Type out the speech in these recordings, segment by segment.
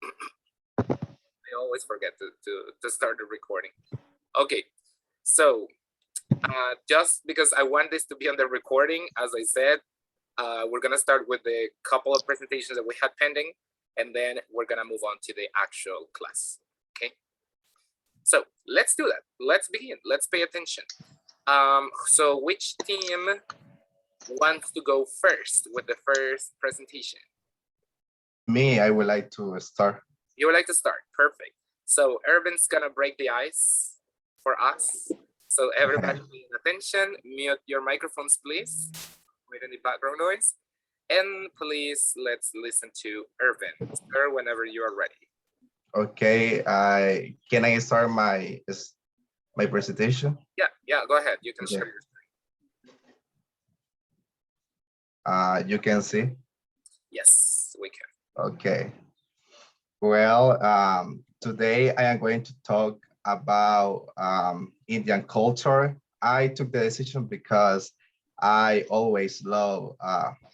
I always forget to start the recording. Okay, so just because I want this to be on the recording, as I said, we're gonna start with the couple of presentations that we had pending, and then we're gonna move on to the actual class. Okay, so let's do that. Let's begin. Let's pay attention. So which team wants to go first with the first presentation? Me, I would like to start. You would like to start? Perfect. So Irvin's gonna break the ice for us. So everybody paying attention, mute your microphones, please. With any background noise. And please, let's listen to Irvin. Sir, whenever you are ready. Okay, can I start my presentation? Yeah, go ahead. You can Okay. share your screen. You can see? Yes, we can. Okay. Well, today I am going to talk about Indian culture. I took the decision because I always love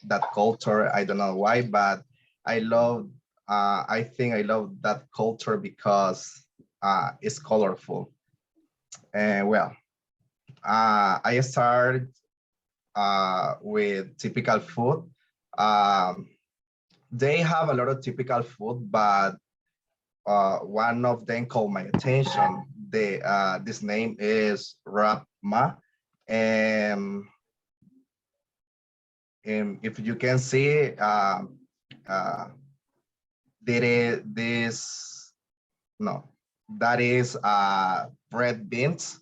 that culture. I don't know why, but I think I love that culture because it's colorful. And well, I started with typical food. Um, they have a lot of typical food, but one of them caught my attention. This name is Rapma, and, if you can see, there is this no, that is red beans,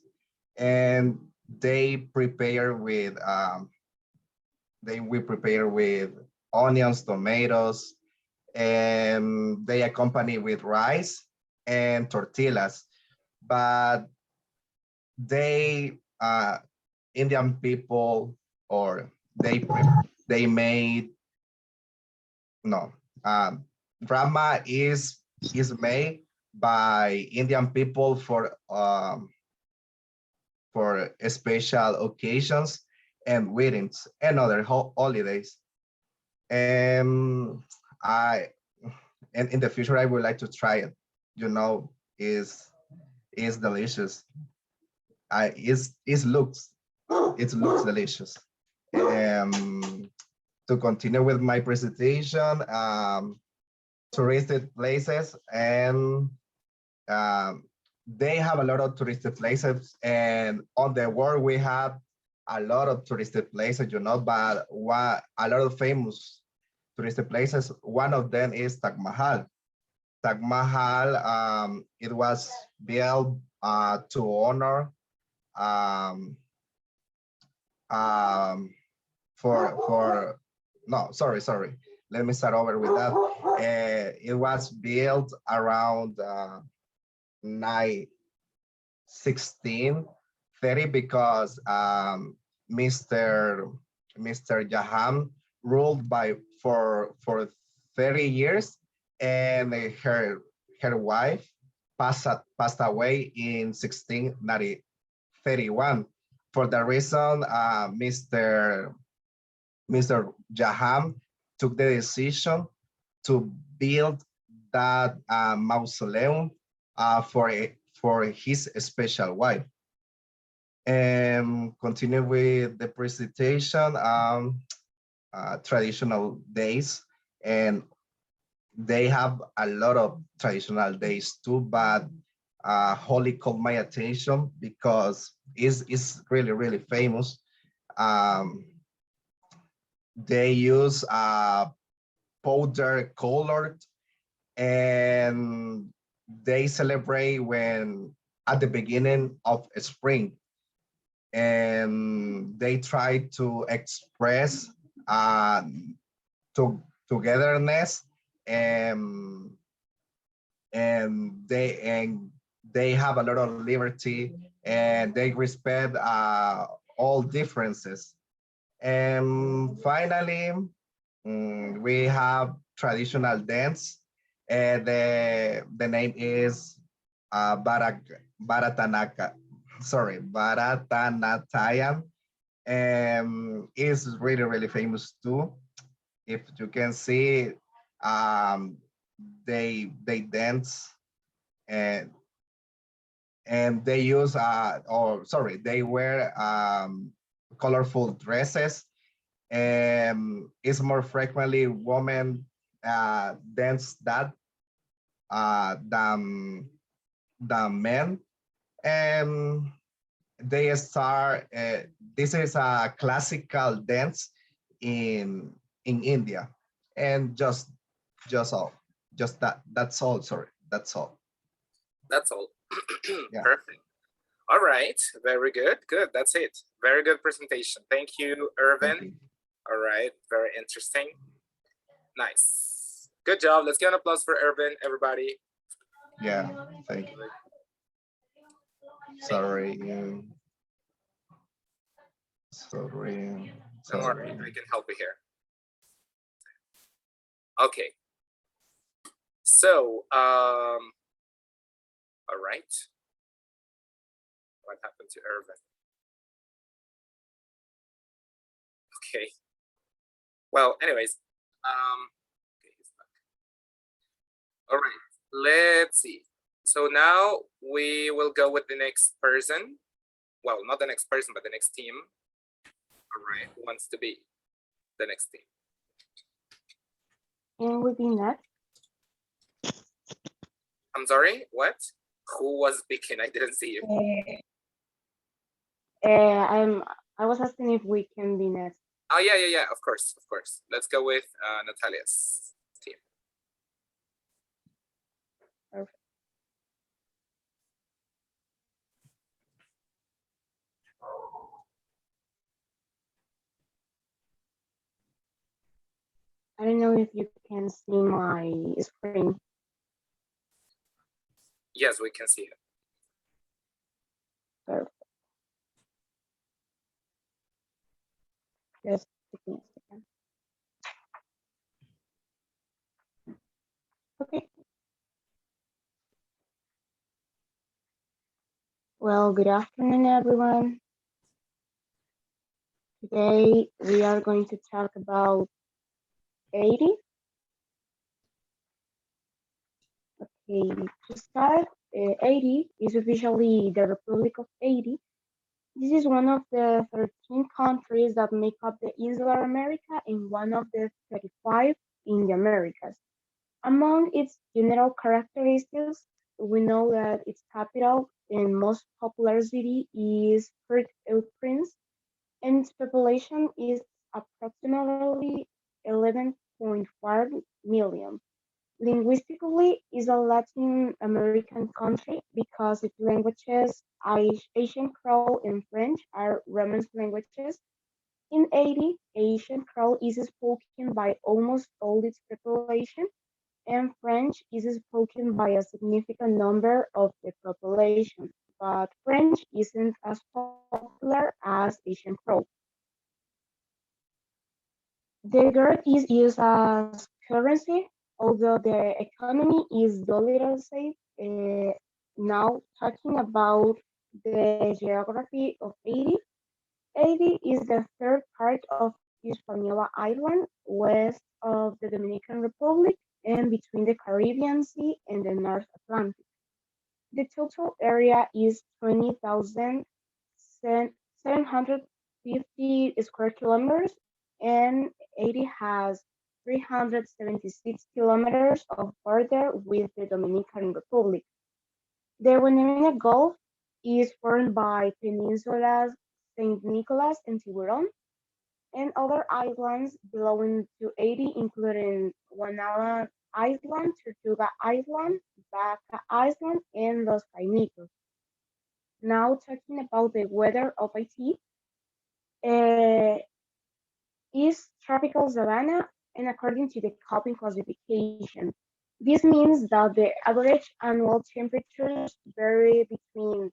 and they prepare with we prepare with onions, tomatoes, and they accompany with rice and tortillas. But they Indian people, or they made no drama is made by Indian people for special occasions and weddings and other holidays. And I and in the future I would like to try it. You know, is delicious. It looks delicious. To continue with my presentation, touristic places, and um, they have a lot of touristic places, and on the world we have a lot of touristic places, you know, but a lot of famous touristic places. One of them is Taj Mahal. Taj Mahal, it was built to honor um, um, for no, sorry. Let me start over with that. It was built around 1630 because Mr. Mr. Jaham ruled for 30 years, and her wife passed away in 1631. For the reason, Mr. Jaham took the decision to build that mausoleum for his special wife. And continue with the presentation. Traditional days, and they have a lot of traditional days too, but Holi caught my attention because it's really famous. Um, they use powder colored, and they celebrate when at the beginning of spring, and they try to express uh, togetherness, and they have a lot of liberty, and they respect all differences. And finally, we have traditional dance. The name is Baratanaka. Sorry, Baratanatayam. Is really famous too. If you can see, um, they dance, and they use or sorry, they wear colorful dresses. It's more frequently women dance that than men. And they start. This is a classical dance in India, and just all, just that. That's all. Sorry, that's all. That's all. Yeah. Perfect. All right. Very good. Good. That's it. Very good presentation. Thank you, Irvin. Thank you. All right. Very interesting. Nice. Good job. Let's get an applause for Irvin, everybody. Yeah. Thank you. Sorry. Sorry. Don't worry, I can help you here. Okay. So, all right. What happened to Irvin? Okay. Well, anyways, okay, he's back. All right, let's see. So now we will go with the next person. Well, not the next person, but the next team. All right, who wants to be the next team? And will be next. I'm sorry, what? Who was speaking? I didn't see you. I was asking if we can be next. Oh, yeah, of course. Let's go with Natalia's team. Perfect. I don't know if you can see my screen. Yes, we can see it. Perfect. Just give me a second. Okay. Well, good afternoon, everyone. Today we are going to talk about Haiti. Okay, to start, Haiti is officially the Republic of Haiti. This is one of the 13 countries that make up the Insular America and one of the 35 in the Americas. Among its general characteristics, we know that its capital and most popular city is Port-au-Prince, and its population is approximately 11.5 million. Linguistically, is a Latin American country because its languages, Asian Creole and French, are Romance languages. In Haiti, Asian Creole is spoken by almost all its population, and French is spoken by a significant number of the population, but French isn't as popular as Asian Creole. The dollar is used as currency, although the economy is dollarized. Now, talking about the geography of Haiti, Haiti is the third part of Hispaniola Island, west of the Dominican Republic, and between the Caribbean Sea and the North Atlantic. The total area is 20,750 square kilometers, and Haiti has 376 kilometers of border with the Dominican Republic. The Huanemina Gulf is formed by peninsulas Saint Nicolas and Tiburon, and other islands belonging to Haiti, including Guanala Island, Tortuga Island, Baca Island, and Los Caimitos. Now talking about the weather of Haiti, is tropical savanna, and according to the Köppen classification. This means that the average annual temperatures vary between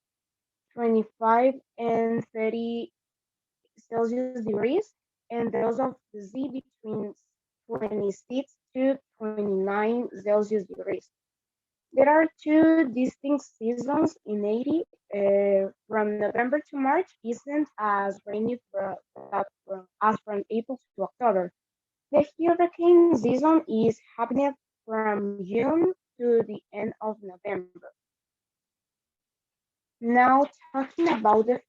25 and 30 Celsius degrees, and those of the sea between 26 to 29 Celsius degrees. There are two distinct seasons in Haiti. From November to March isn't as rainy as from April to October. The hurricane season is happening from June to the end of November. Now, talking about the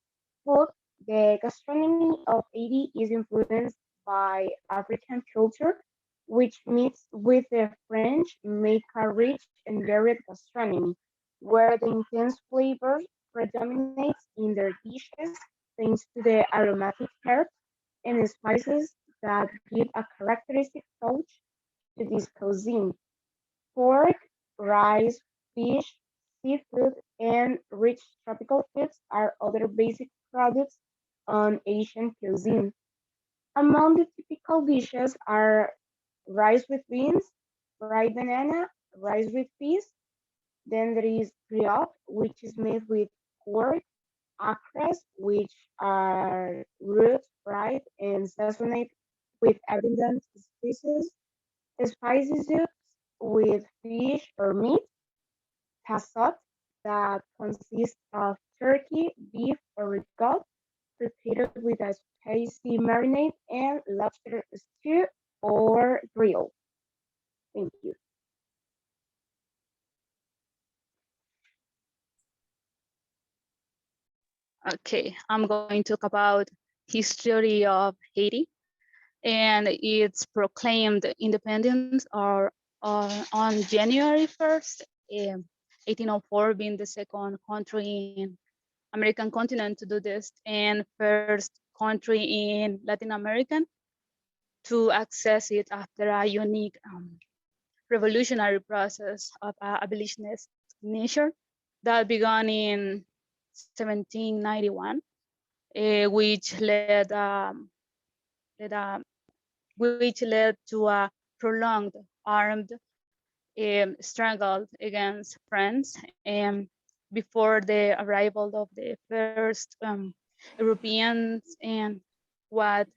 food, the gastronomy of Haiti is influenced by African culture, which meets with the French, make a rich and varied gastronomy, where the intense flavor predominates in their dishes thanks to the aromatic herbs and spices that give a characteristic touch to this cuisine. Pork, rice, fish, seafood, and rich tropical foods are other basic products on Asian cuisine. Among the typical dishes are rice with beans, fried banana, rice with peas. Then there is griot, which is made with pork, acres, which are root fried and seasoned with abundant spices, spicy soups with fish or meat, tassot that consists of turkey, beef, or goat, prepared with a spicy marinade, and lobster stew or grill. Thank you. Okay, I'm going to talk about history of Haiti and its proclaimed independence on January 1st, 1804, being the second country in American continent to do this and first country in Latin American to access it after a unique revolutionary process of abolitionist nature that began in 1791, which led to a prolonged armed struggle against France before the arrival of the first Europeans and what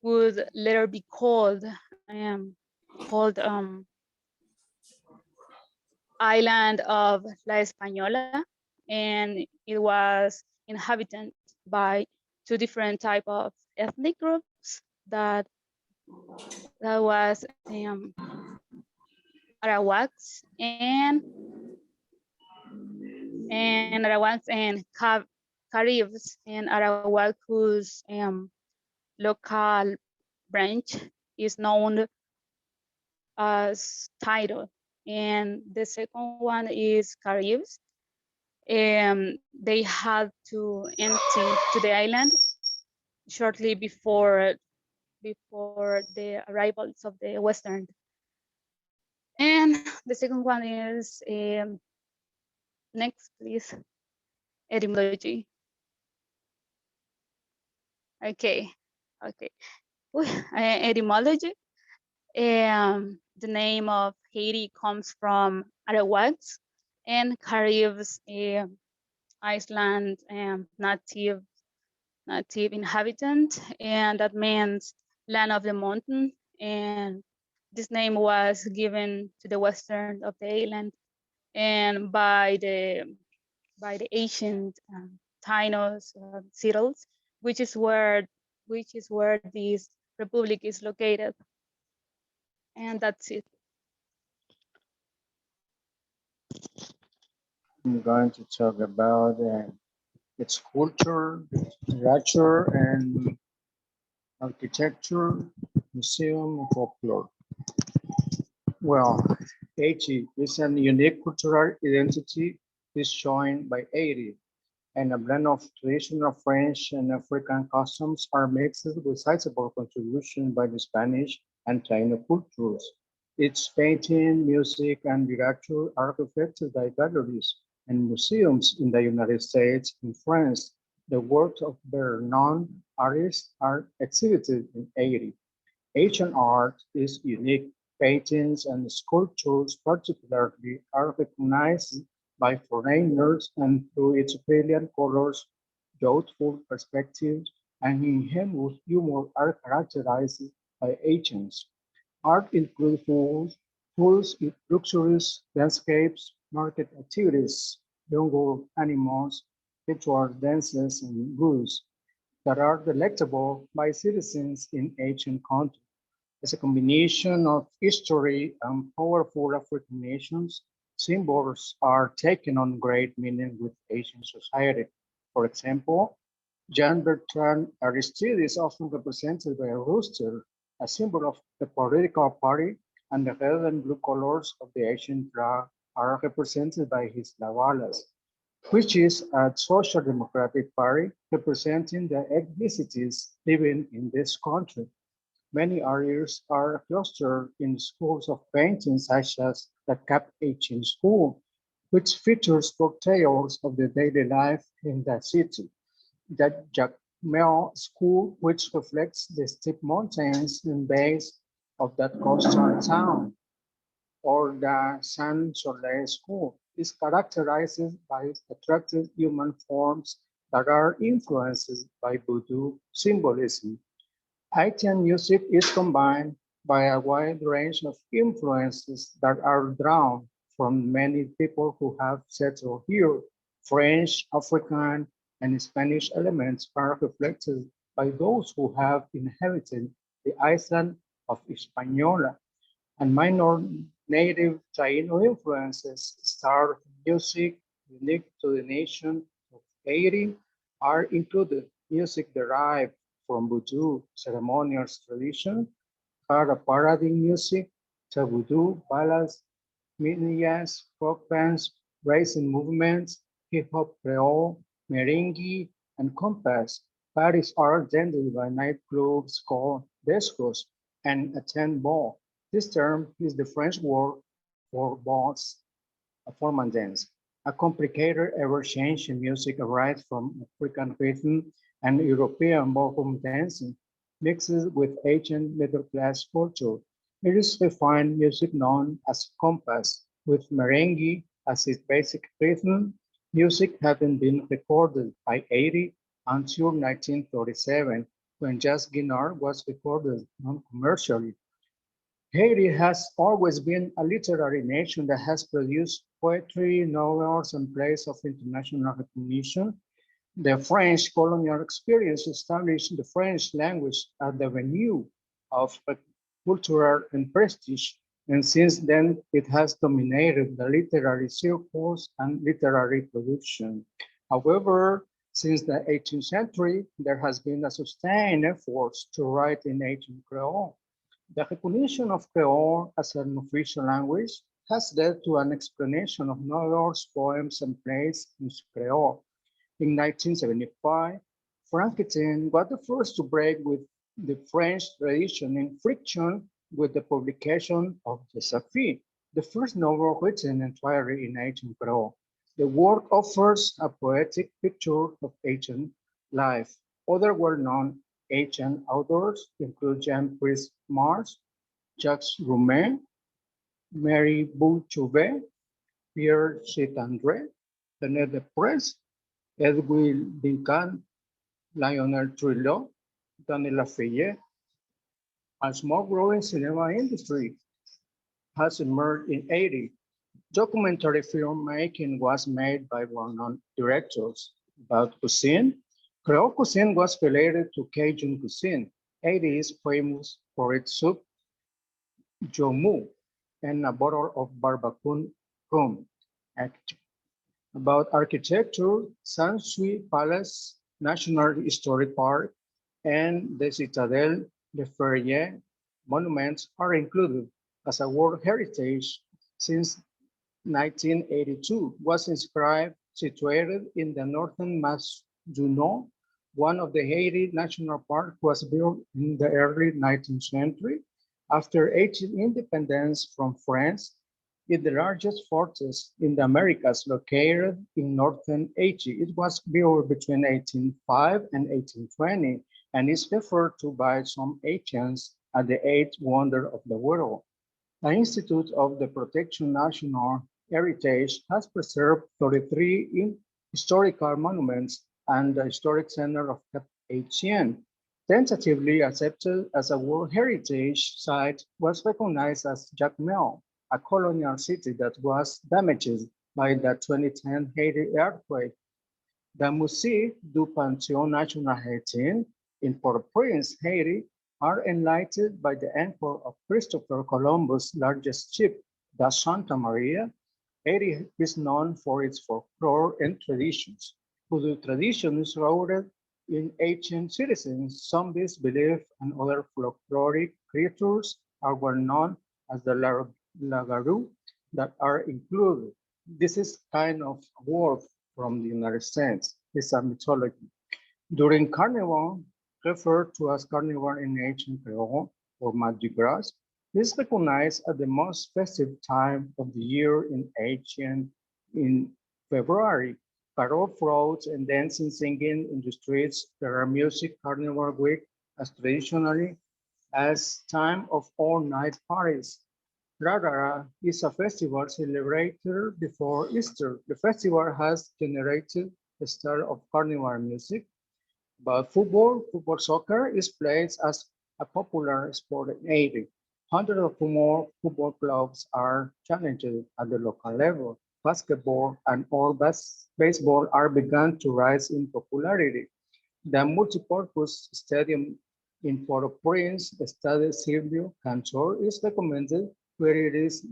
would later be called island of La Española, and it was inhabited by two different type of ethnic groups that was Arawaks and Caribs, and Arawak whose local branch is known as Tairo, and the second one is Caribs. They had to empty to the island shortly before the arrivals of the Western. And the second one is next, please, etymology. Okay. Etymology. The name of Haiti comes from Arawaks and Caribs, Iceland native inhabitant, and that means land of the mountain. And this name was given to the western of the island and by the ancient Taínos settles, which is where this republic is located. And that's it. I'm going to talk about its culture, literature, and architecture, museum, and folklore. Well, Haiti is a unique cultural identity is joined by Haiti, and a blend of traditional French and African customs are mixed with sizable contribution by the Spanish and Taino cultures. Its painting, music, and literature are reflected by galleries and museums in the United States and France. The works of their known artists are exhibited in Haiti. Asian art is unique. Paintings and sculptures particularly are recognized by foreigners and through its brilliant colors, youthful perspectives, and ingenuous humor are characterized by Asians. Art includes foods, luxuries, landscapes, market activities, jungle animals, ritual dances, and goods that are delectable by citizens in ancient countries. As a combination of history and powerful African nations, symbols are taken on great meaning with Asian society. For example, Jean Bertrand Aristide is often represented by a rooster, a symbol of the political party, and the red and blue colors of the Asian flag are represented by his lavalas, which is a social democratic party representing the ethnicities living in this country. Many areas are clustered in schools of painting, such as the Cap Etienne School, which features portrayals of the daily life in the city. The Jacmel School, which reflects the steep mountains and bays of that coastal town, or the Saint Soleil School, is characterized by attractive human forms that are influenced by voodoo symbolism. Haitian music is combined by a wide range of influences that are drawn from many people who have settled here. French, African, and Spanish elements are reflected by those who have inhabited the island of Hispaniola, and minor native Taino influences, style music unique to the nation of Haiti are included. Music derived from Voodoo ceremonial tradition, Cara paradigm music, Voodoo ballads, millas, folk bands, racing movements, hip hop creole, merengue, and compass. Parties are attended by nightclubs called discos and attend ball. This term is the French word for balls, a formal dance. A complicated ever-change in music arises from African rhythm and European ballroom dancing, mixed with ancient middle-class culture. It is refined music known as compass, with merengue as its basic rhythm, music having been recorded by 80 until 1937, when jazz guitar was recorded non-commercially. Haiti has always been a literary nation that has produced poetry, novels, and plays of international recognition. The French colonial experience established the French language as the venue of cultural and prestige, and since then it has dominated the literary circles and literary production. However, since the 18th century, there has been a sustained effort to write in ancient Creole. The recognition of Creole as an official language has led to an explanation of novels, poems, and plays in Creole. In 1975, Franquetin was the first to break with the French tradition in fiction with the publication of the Safi, the first novel written entirely in ancient Creole. The work offers a poetic picture of ancient life. Other well-known ancient authors include Jean-Brice Mars, Jacques Roumain, Mary Bouchouvet, Pierre Saint-André, René Desprez, Edwin Duncan, Lionel Trillo, Daniel Lafayette. A small growing cinema industry has emerged in Haiti. Documentary filmmaking was made by well-known directors about cuisine. Creole cuisine was related to Cajun cuisine. Haiti is famous for its soup, jomu, and a bottle of barbacoa rum. About architecture, Saint-Louis Palace National Historic Park and the Citadelle de Ferrier monuments are included as a World Heritage since 1982, was inscribed situated in the northern Mas du Nord. One of the Haiti National Park was built in the early 19th century. After Haiti's independence from France, it's the largest fortress in the Americas located in northern Haiti. It was built between 1805 and 1820 and is referred to by some Haitians as the eighth wonder of the world. The Institute of the Protection National Heritage has preserved 33 historical monuments and the Historic Center of Cap Haitien, tentatively accepted as a World Heritage Site, was recognized as Jacmel, a colonial city that was damaged by the 2010 Haiti earthquake. The Musée du Panthéon National Haitien in Port-au-Prince, Haiti, are enlightened by the anchor of Christopher Columbus' largest ship, the Santa Maria. Haiti is known for its folklore and traditions. Voodoo tradition is rooted in ancient citizens. Zombies, belief, and other folkloric creatures are well known as the Lagaru that are included. This is kind of a word from the United States. It's a mythology. During Carnival, referred to as Carnival in ancient Creole or Mardi Gras, is recognized as the most festive time of the year in February. Carol floats and dancing, singing in the streets. There are music carnival week as traditionally as time of all-night parties. Ragara is a festival celebrated before Easter. The festival has generated a style of carnival music, but football soccer is played as a popular sport in Haiti. Hundreds of more football clubs are challenged at the local level. Basketball and baseball are begun to rise in popularity. The multipurpose stadium in Port-au-Prince, Stade Silvio Cantor, is recommended, where it is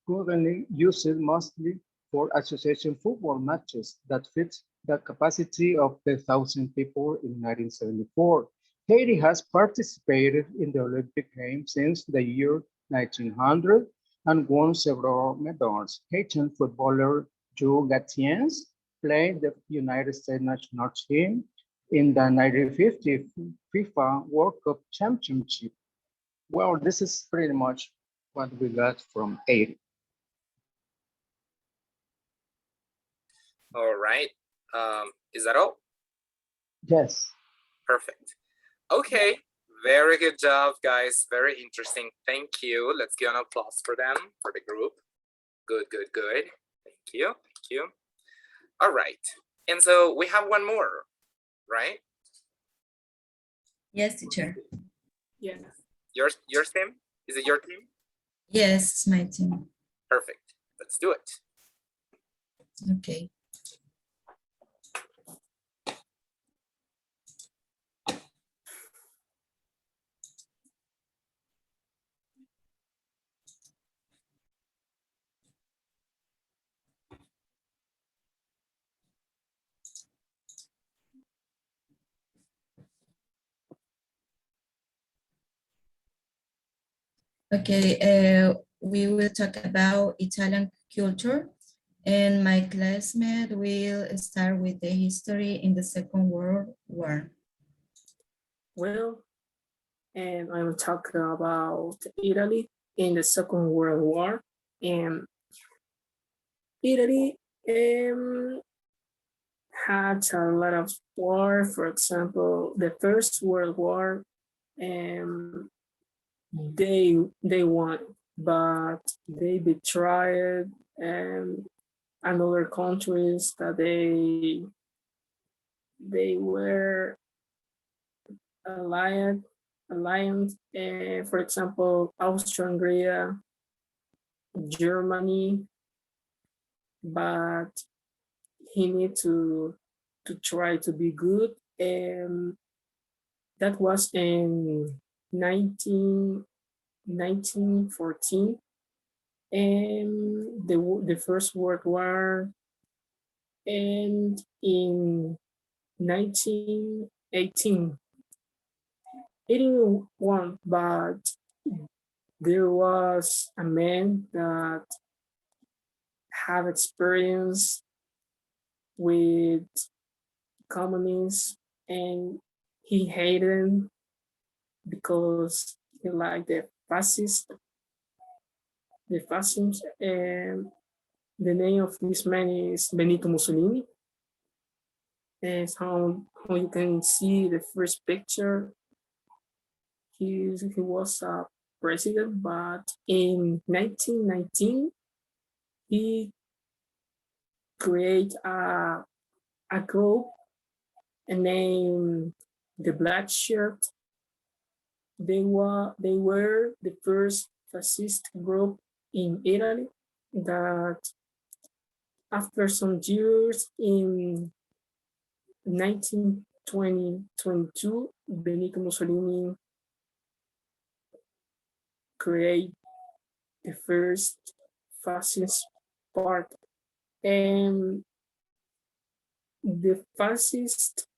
currently used mostly for association football matches that fit the capacity of 10,000 people in 1974. Haiti has participated in the Olympic Games since the year 1900 and won several medals. Haitian footballer Joe Gatiens played the United States national team in the 1950 FIFA World Cup Championship. Well, this is pretty much what we got from Haiti. All right. Is that all? Yes. Perfect. Okay. Very good job, guys. Very interesting. Thank you. Let's give an applause for them, for the group. Good, good, good. Thank you. Thank you. All right. And so we have one more, right? Yes, teacher. Yes. Yours, team? Is it your team? Yes, it's my team. Perfect. Let's do it. Okay. Okay, we will talk about Italian culture, and my classmate will start with the history in the Second World War. Well, and I will talk about Italy in the Second World War. And Italy had a lot of war. For example, the First World War, they won, but they betrayed another countries that they were alliance. For example, Austria-Hungary, Germany, but he need to try to be good, and that was in 1914, and the First World War, and in 1918. 81, but there was a man that have experience with communists, and he hated because he liked the fascists, and the name of this man is Benito Mussolini. And how you can see the first picture, he was a president, but in 1919, he created a group named the Black Shirt. They were the first fascist group in Italy that after some years in 1922, Benito Mussolini create the first fascist party. And the fascist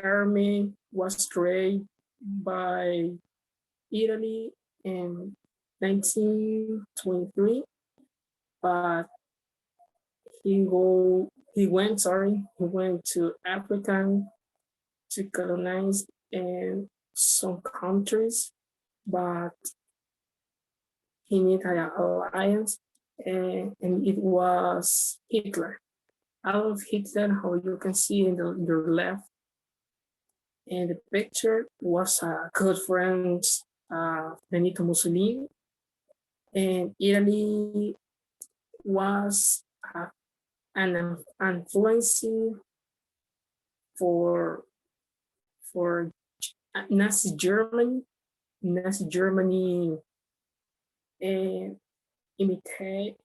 army was created by Italy in 1923, but he went to Africa to colonize in some countries, but he needed an alliance, and it was Hitler. Adolf Hitler, how you can see in the left in the picture, was a good friend Benito Mussolini, and Italy was an influence for Nazi Germany. Nazi Germany imitate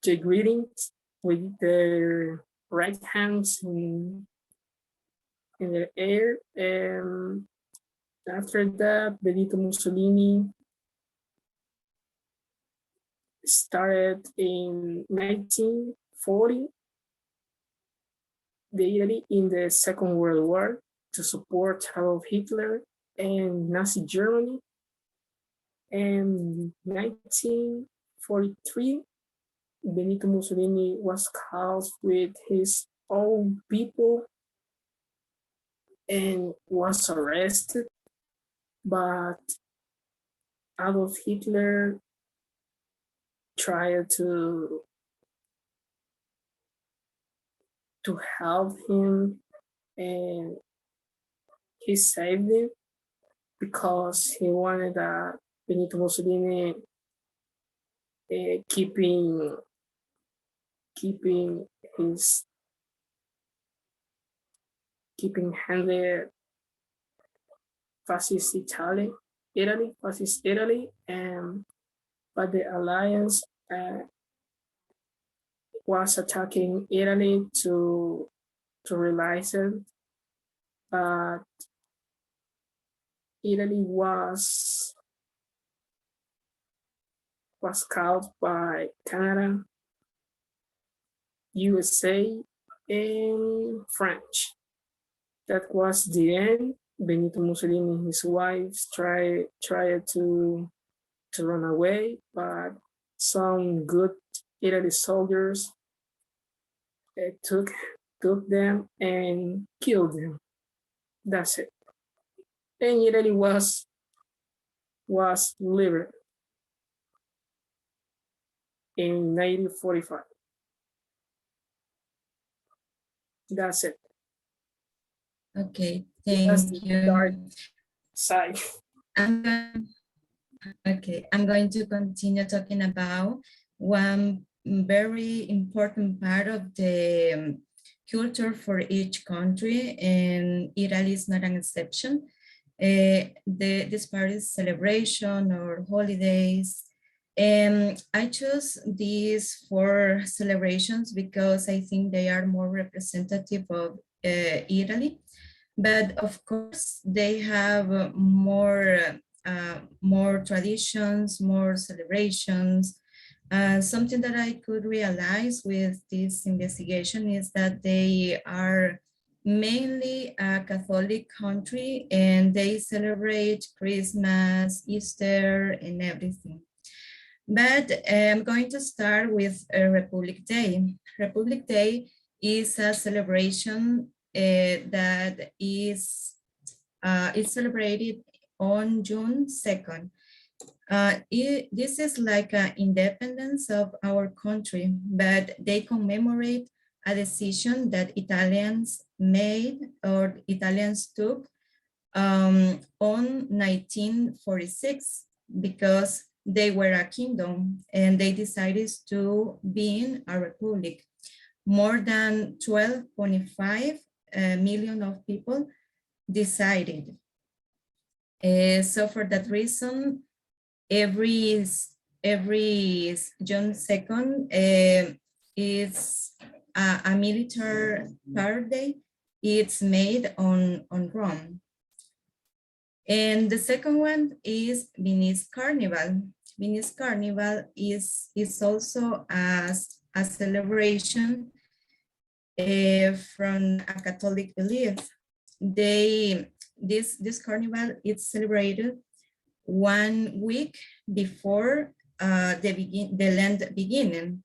the greetings with their right hands in the air. And after that, Benito Mussolini started in 1940 the Italy in the Second World War to support Adolf Hitler and Nazi Germany. And 1943, Benito Mussolini was caught with his own people and was arrested, but Adolf Hitler tried to help him, and he saved him because he wanted Benito Mussolini keeping handle fascist Italy, but the alliance was attacking Italy to realize it, but Italy was caught by Canada, USA, and French. That was the end. Benito Mussolini and his wife tried to run away, but some good Italy soldiers took them and killed them. That's it. And Italy was liberated in 1945. That's it. Okay, That's thank the dark you. side. I'm going to continue talking about one very important part of the culture for each country, and Italy is not an exception. This part is celebration or holidays. I chose these 4 celebrations because I think they are more representative of Italy. But of course, they have more traditions, more celebrations. Something that I could realize with this investigation is that they are mainly a Catholic country and they celebrate Christmas, Easter, and everything. But I'm going to start with Republic Day. Republic Day is a celebration that is celebrated on June 2nd. This is like an independence of our country, but they commemorate a decision that Italians made or Italians took on 1946 because they were a kingdom and they decided to be a republic. More than 12.5 million of people decided. So for that reason, every June 2nd is a military parade. It's made on Rome. And the second one is Venice Carnival. Venice Carnival is also a celebration from a Catholic belief. This carnival is celebrated 1 week before the Lent beginning.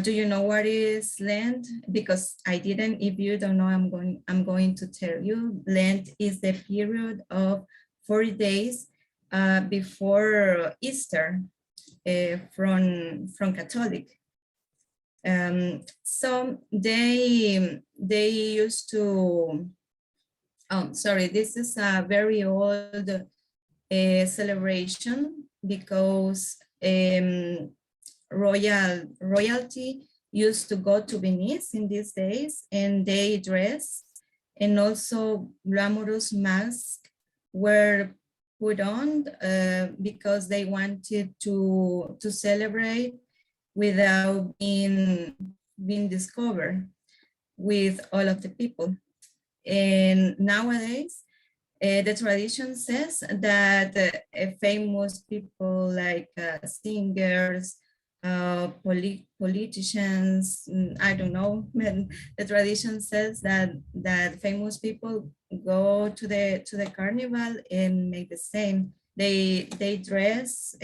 Do you know what is Lent? Because I didn't. If you don't know, I'm going to tell you. Lent is the period of 40 days before Easter from Catholic. So they used to. Oh, sorry. This is a very old celebration because royalty used to go to Venice in these days, and they dress, and also glamorous masks were put on because they wanted to celebrate without being discovered with all of the people. And nowadays, the tradition says that famous people like singers, politicians, I don't know, the tradition says that famous people go to the carnival and make the same. They dress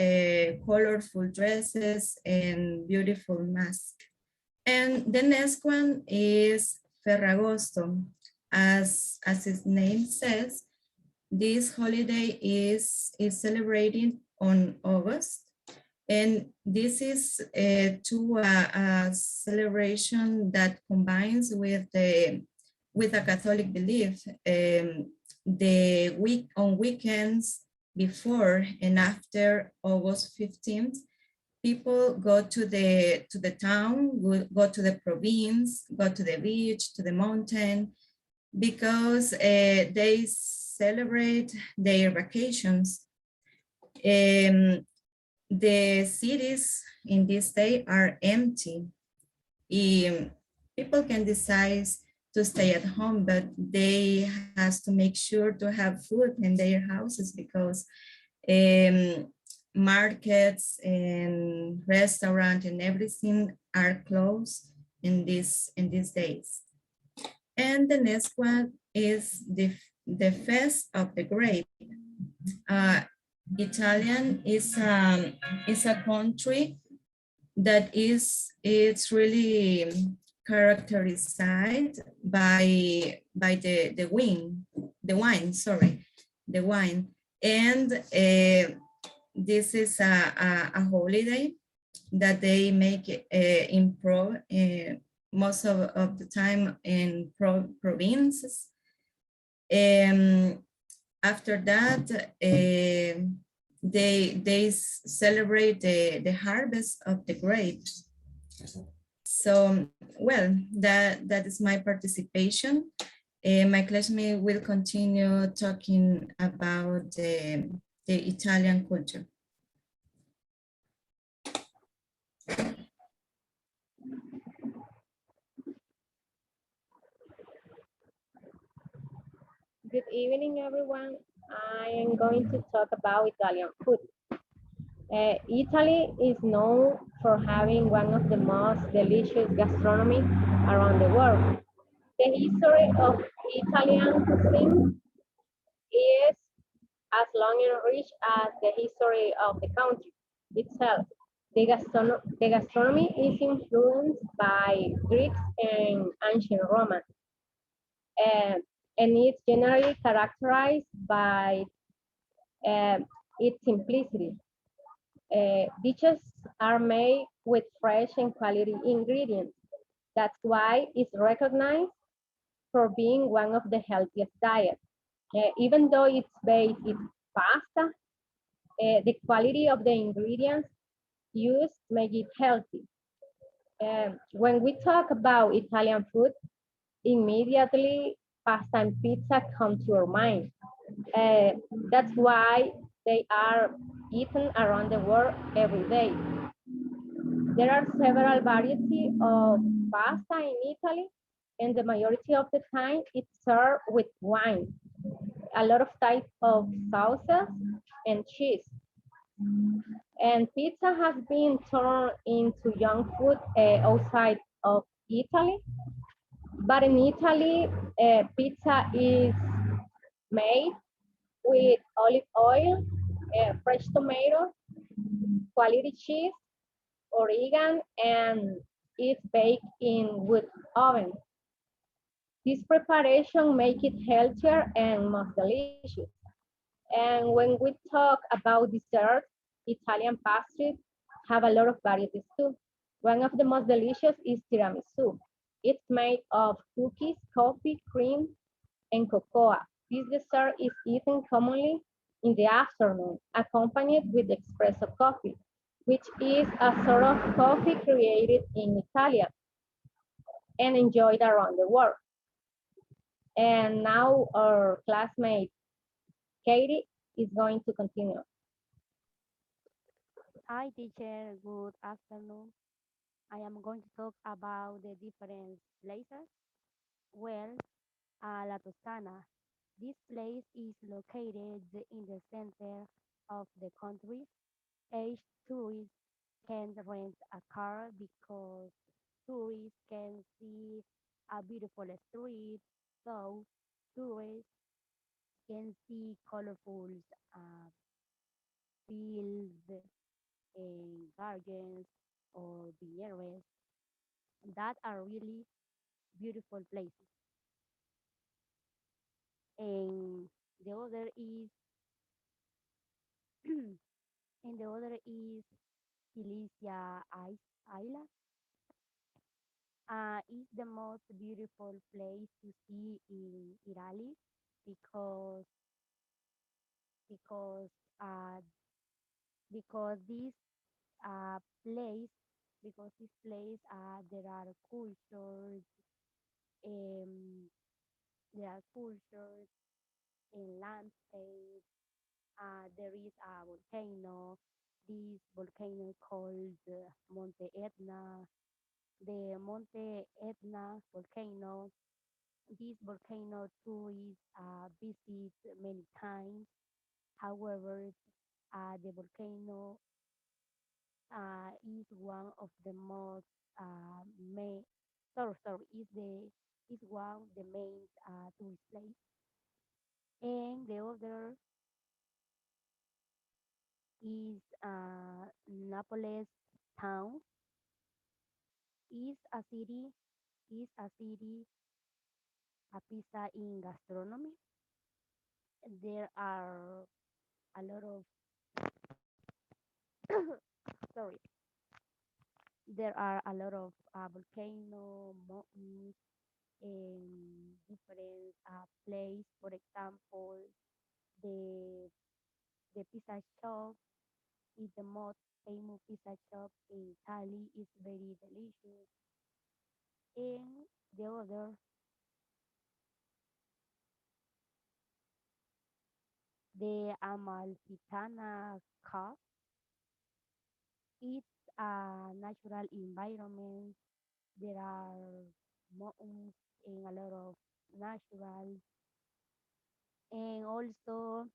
colorful dresses and beautiful masks. And the next one is Ferragosto. As its name says, this holiday is celebrated on August, and this is a celebration that combines with a Catholic belief. On weekends before and after August 15th, people go to the town, go to the province, go to the beach, to the mountain, because they celebrate their vacations. The cities in this day are empty. People can decide to stay at home, but they have to make sure to have food in their houses because markets and restaurants and everything are closed in these days. And the next one is the Fest of the Grape. Italian is a country that it's really characterized by the wine. And this is a holiday that they make most of the time in provinces. After that, they celebrate the harvest of the grapes. So, well, that is my participation. My classmate will continue talking about the Italian culture. Good evening, everyone. I am going to talk about Italian food. Italy is known for having one of the most delicious gastronomy around the world. The history of Italian cuisine is as long and rich as the history of the country itself. The gastronomy is influenced by Greeks and ancient Romans. And it's generally characterized by its simplicity. Dishes are made with fresh and quality ingredients. That's why it's recognized for being one of the healthiest diets. Even though it's based in pasta, the quality of the ingredients used make it healthy. When we talk about Italian food, immediately pasta and pizza come to our mind. That's why they are eaten around the world every day. There are several varieties of pasta in Italy, and the majority of the time it's served with wine. a lot of types of sauces and cheese. And pizza has been turned into young food outside of Italy. But in Italy, pizza is made with olive oil, fresh tomato, quality cheese, oregano, and is baked in wood oven. This preparation make it healthier and more delicious. And when we talk about dessert, Italian pastries have a lot of varieties too. One of the most delicious is tiramisu. It's made of cookies, coffee, cream, and cocoa. This dessert is eaten commonly in the afternoon, accompanied with espresso coffee, which is a sort of coffee created in Italy and enjoyed around the world. And now our classmate Katie is going to continue. Hi, teacher. Good afternoon. I am going to talk about the different places. Well, La Toscana. This place is located in the center of the country. Each tourist can rent a car because tourists can see a beautiful street, so tourists can see colorful uh, fields and gardens or vineyards that are really beautiful places. And the other is and the other is Felicia Isla. It's the most beautiful place to see in Italy because because uh, because uh, place this place there are cultures um, there are cultures and landscapes. There is a volcano. This volcano called Monte Etna. The Monte Etna volcano. This volcano tourists visit many times. However, the volcano is one of the most main. Sorry, is one of the main tourist place. And the other is Naples town. Is a city is a city a pizza in gastronomy. There are a lot of sorry. There are a lot of volcano mountains in different place. For example, the the pizza shop is the most famous pizza shop in Italy. It's very delicious. And the other, the Amalfitana Cup, it's a natural environment. There are mountains and a lot of natural. And also,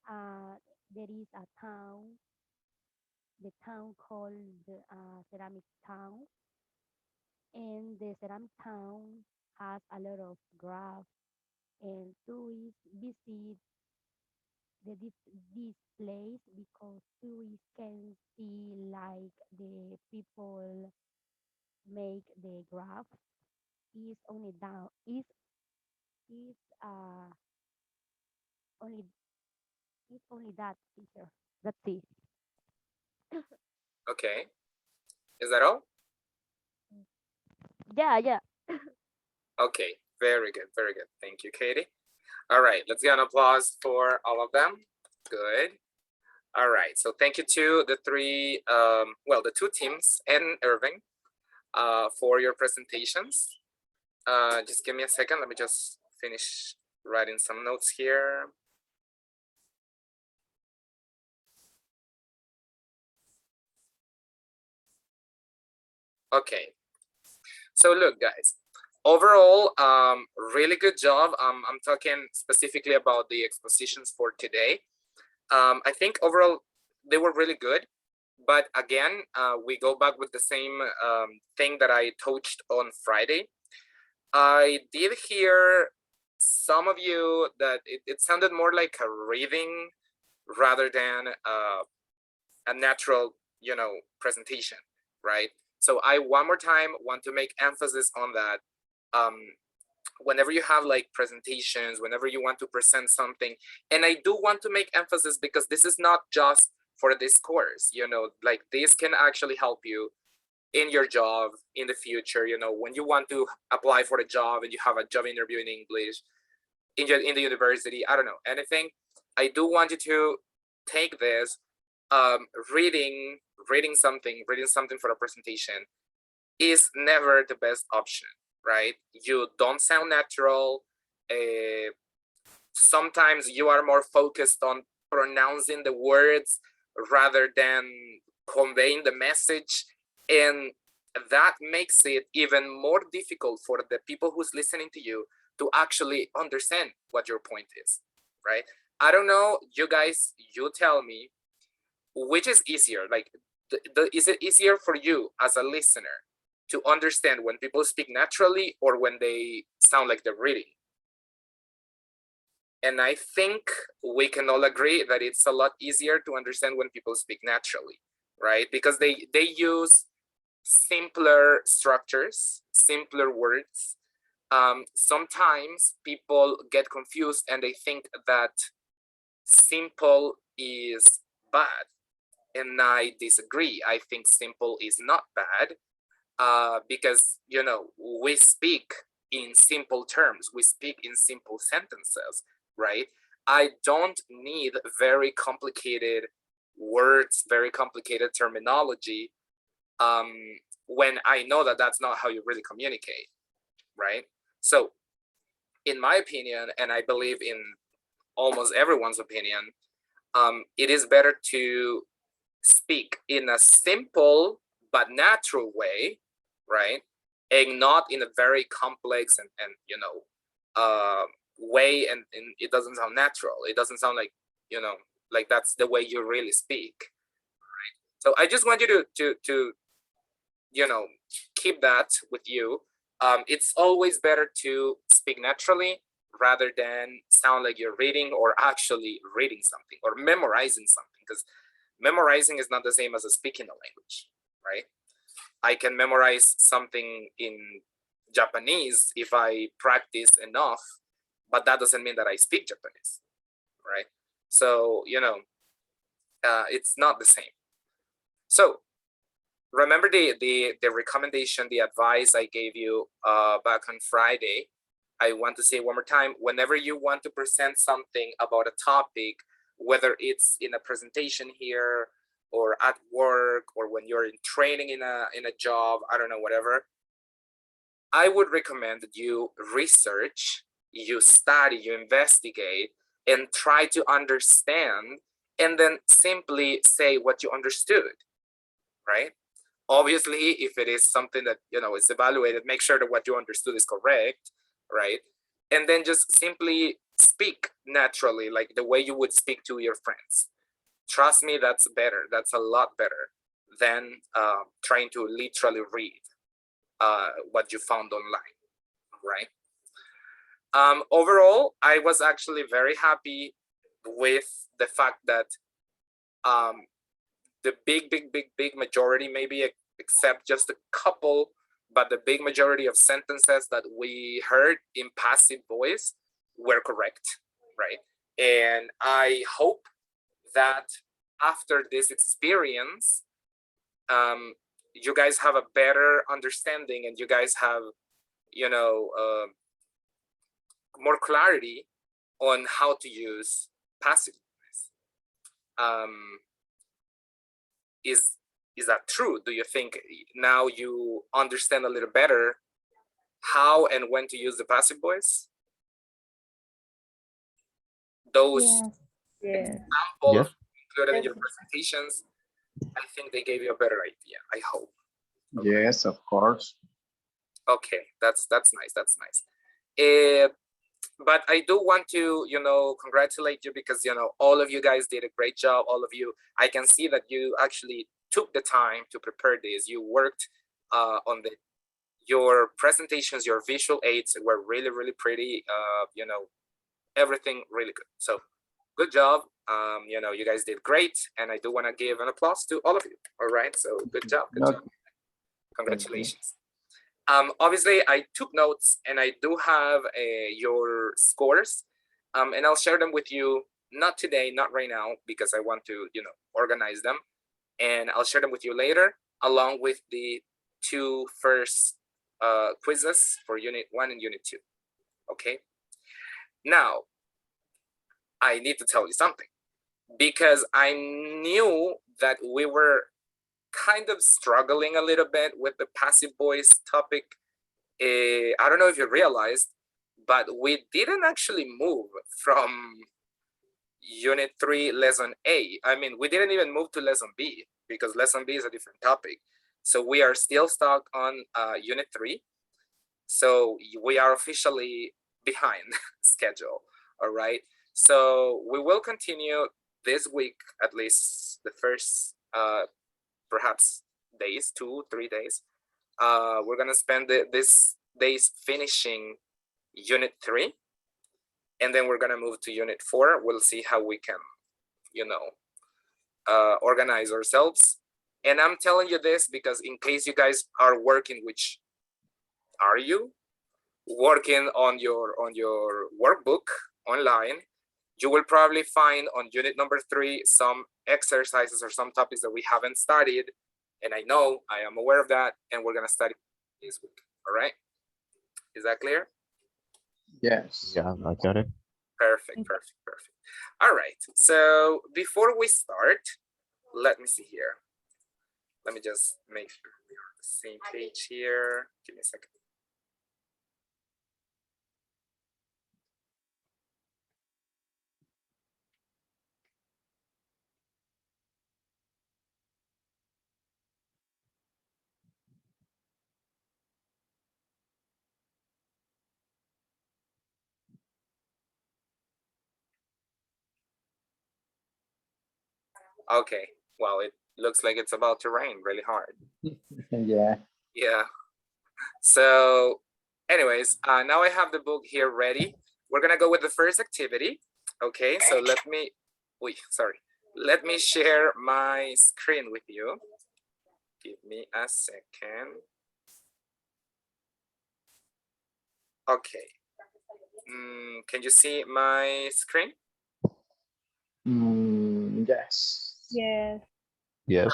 uh, there is a town, the town called Ceramic Town. And the Ceramic Town has a lot of grass and tourists visit this place because tourists can see like the people make the graph is only down is only is only that feature. That's it. Okay. Is that all? Yeah. Okay. Very good. Very good. Thank you, Katie. All right. Let's get an applause for all of them. Good. All right. So thank you to the three, the two teams and Irving for your presentations. Just give me a second. Let me just finish writing some notes here. Okay. So look, guys, overall, really good job. I'm talking specifically about the expositions for today. I think overall they were really good, but again, we go back with the same thing that I touched on Friday. I did hear some of you that it sounded more like a reading rather than a natural, presentation, right? So I one more time want to make emphasis on that. Whenever you have like presentations, whenever you want to present something, and I do want to make emphasis because this is not just for this course, like this can actually help you in your job in the future, when you want to apply for a job and you have a job interview in English, in the university, I don't know, anything. I do want you to take this, reading something for a presentation is never the best option, right? You don't sound natural. Sometimes you are more focused on pronouncing the words rather than conveying the message. And that makes it even more difficult for the people who's listening to you to actually understand what your point is, right? I don't know, you guys, you tell me, which is easier? Like, is it easier for you as a listener to understand when people speak naturally or when they sound like they're reading? And I think we can all agree that it's a lot easier to understand when people speak naturally, right? Because they use simpler structures, simpler words. Sometimes people get confused and they think that simple is bad. And I disagree. I think simple is not bad because, we speak in simple terms. We speak in simple sentences, right? I don't need very complicated words, very complicated terminology when I know that that's not how you really communicate, right? So in my opinion, and I believe in almost everyone's opinion, it is better to speak in a simple but natural way, right? And not in a very complex and way, and it doesn't sound natural. It doesn't sound like, like that's the way you really speak, right? So I just want you to keep that with you. It's always better to speak naturally rather than sound like you're reading or actually reading something or memorizing something, because memorizing is not the same as speaking a language, right? I can memorize something in Japanese if I practice enough, but that doesn't mean that I speak Japanese, right? So, it's not the same. So remember the recommendation, the advice I gave you back on Friday. I want to say one more time, whenever you want to present something about a topic, whether it's in a presentation here or at work or when you're in training in a job, I don't know, whatever, I would recommend that you research, you study, you investigate, and try to understand, and then simply say what you understood, right? Obviously, if it is something that, is evaluated, make sure that what you understood is correct, right? And then just simply speak naturally, like the way you would speak to your friends. Trust me, that's better. That's a lot better than trying to literally read what you found online, right? Overall, I was actually very happy with the fact that the big majority, maybe except just a couple, but the big majority of sentences that we heard in passive voice were correct, right? And I hope that after this experience, you guys have a better understanding and you guys have, more clarity on how to use passive voice. Is that true? Do you think now you understand a little better how and when to use the passive voice? Those examples included in your presentations, I think they gave you a better idea, I hope. Yes, of course. Okay, that's nice. That's nice. But I do want to, congratulate you because, all of you guys did a great job. All of you, I can see that you actually took the time to prepare this. You worked on your presentations, your visual aids were really, really pretty. Everything really good. So good job. You guys did great. And I do want to give an applause to all of you. All right. So good job. Good job. Congratulations. Obviously, I took notes and I do have your scores, and I'll share them with you, not today, not right now, because I want to, organize them, and I'll share them with you later, along with the 2 first quizzes for Unit 1 and Unit 2, okay? Now, I need to tell you something, because I knew that we were kind of struggling a little bit with the passive voice topic. I don't know if you realized, but we didn't actually move from Unit 3 Lesson A. I mean, we didn't even move to Lesson B because Lesson B is a different topic. So we are still stuck on Unit 3. So we are officially behind schedule, all right? So we will continue this week, at least the first perhaps days, 2-3 days. We're gonna spend this days finishing Unit 3, and then we're gonna move to Unit 4. We'll see how we can, organize ourselves. And I'm telling you this because in case you guys are working, which are you working on your workbook online, you will probably find on Unit number 3 some exercises or some topics that we haven't studied. And I know, I am aware of that, and we're gonna study this week, all right? Is that clear? Yes. Yeah, I got it. Perfect. All right, so before we start, let me see here. Let me just make sure we're on the same page here. Give me a second. Okay, well, it looks like it's about to rain really hard. Yeah. Yeah. So anyways, now I have the book here ready. We're gonna go with the first activity. Okay, so let me share my screen with you. Give me a second. Okay. Can you see my screen? Yes. Yes. Yes.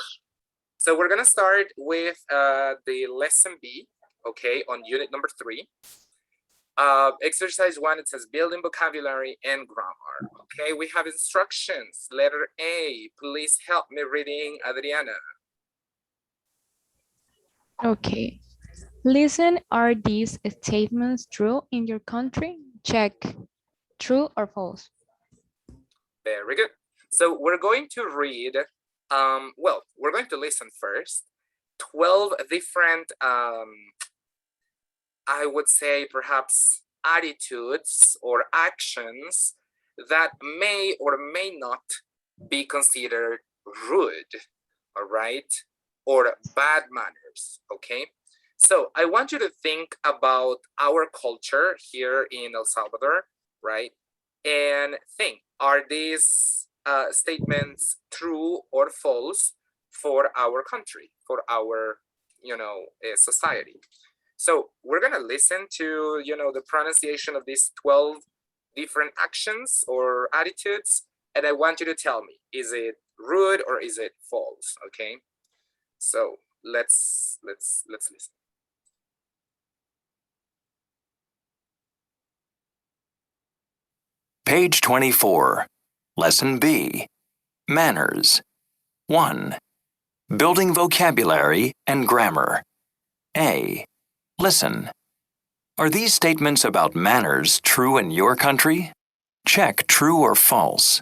So we're gonna start with the lesson B, okay, on Unit number 3. Exercise 1, it says building vocabulary and grammar. Okay, we have instructions. Letter A, please help me reading, Adriana. Okay. Listen, are these statements true in your country? Check. True or false? Very good. So we're going to read, we're going to listen first. 12 different, I would say perhaps attitudes or actions that may or may not be considered rude, all right? Or bad manners, okay? So I want you to think about our culture here in El Salvador, right? And think, are these statements true or false for our country, for our, society? So we're gonna listen to, the pronunciation of these 12 different actions or attitudes, and I want you to tell me, is it rude or is it false, okay? So let's listen. Page 24, Lesson B, Manners. 1. Building vocabulary and grammar. A. Listen. Are these statements about manners true in your country? Check true or false.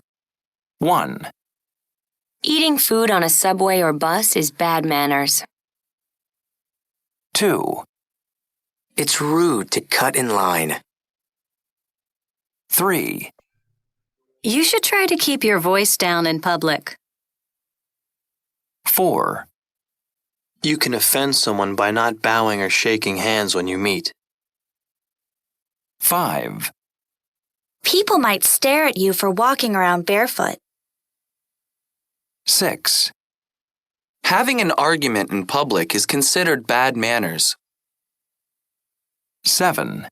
1. Eating food on a subway or bus is bad manners. 2. It's rude to cut in line. 3, You should try to keep your voice down in public. 4, You can offend someone by not bowing or shaking hands when you meet. 5, People might stare at you for walking around barefoot. 6, Having an argument in public is considered bad manners. 7,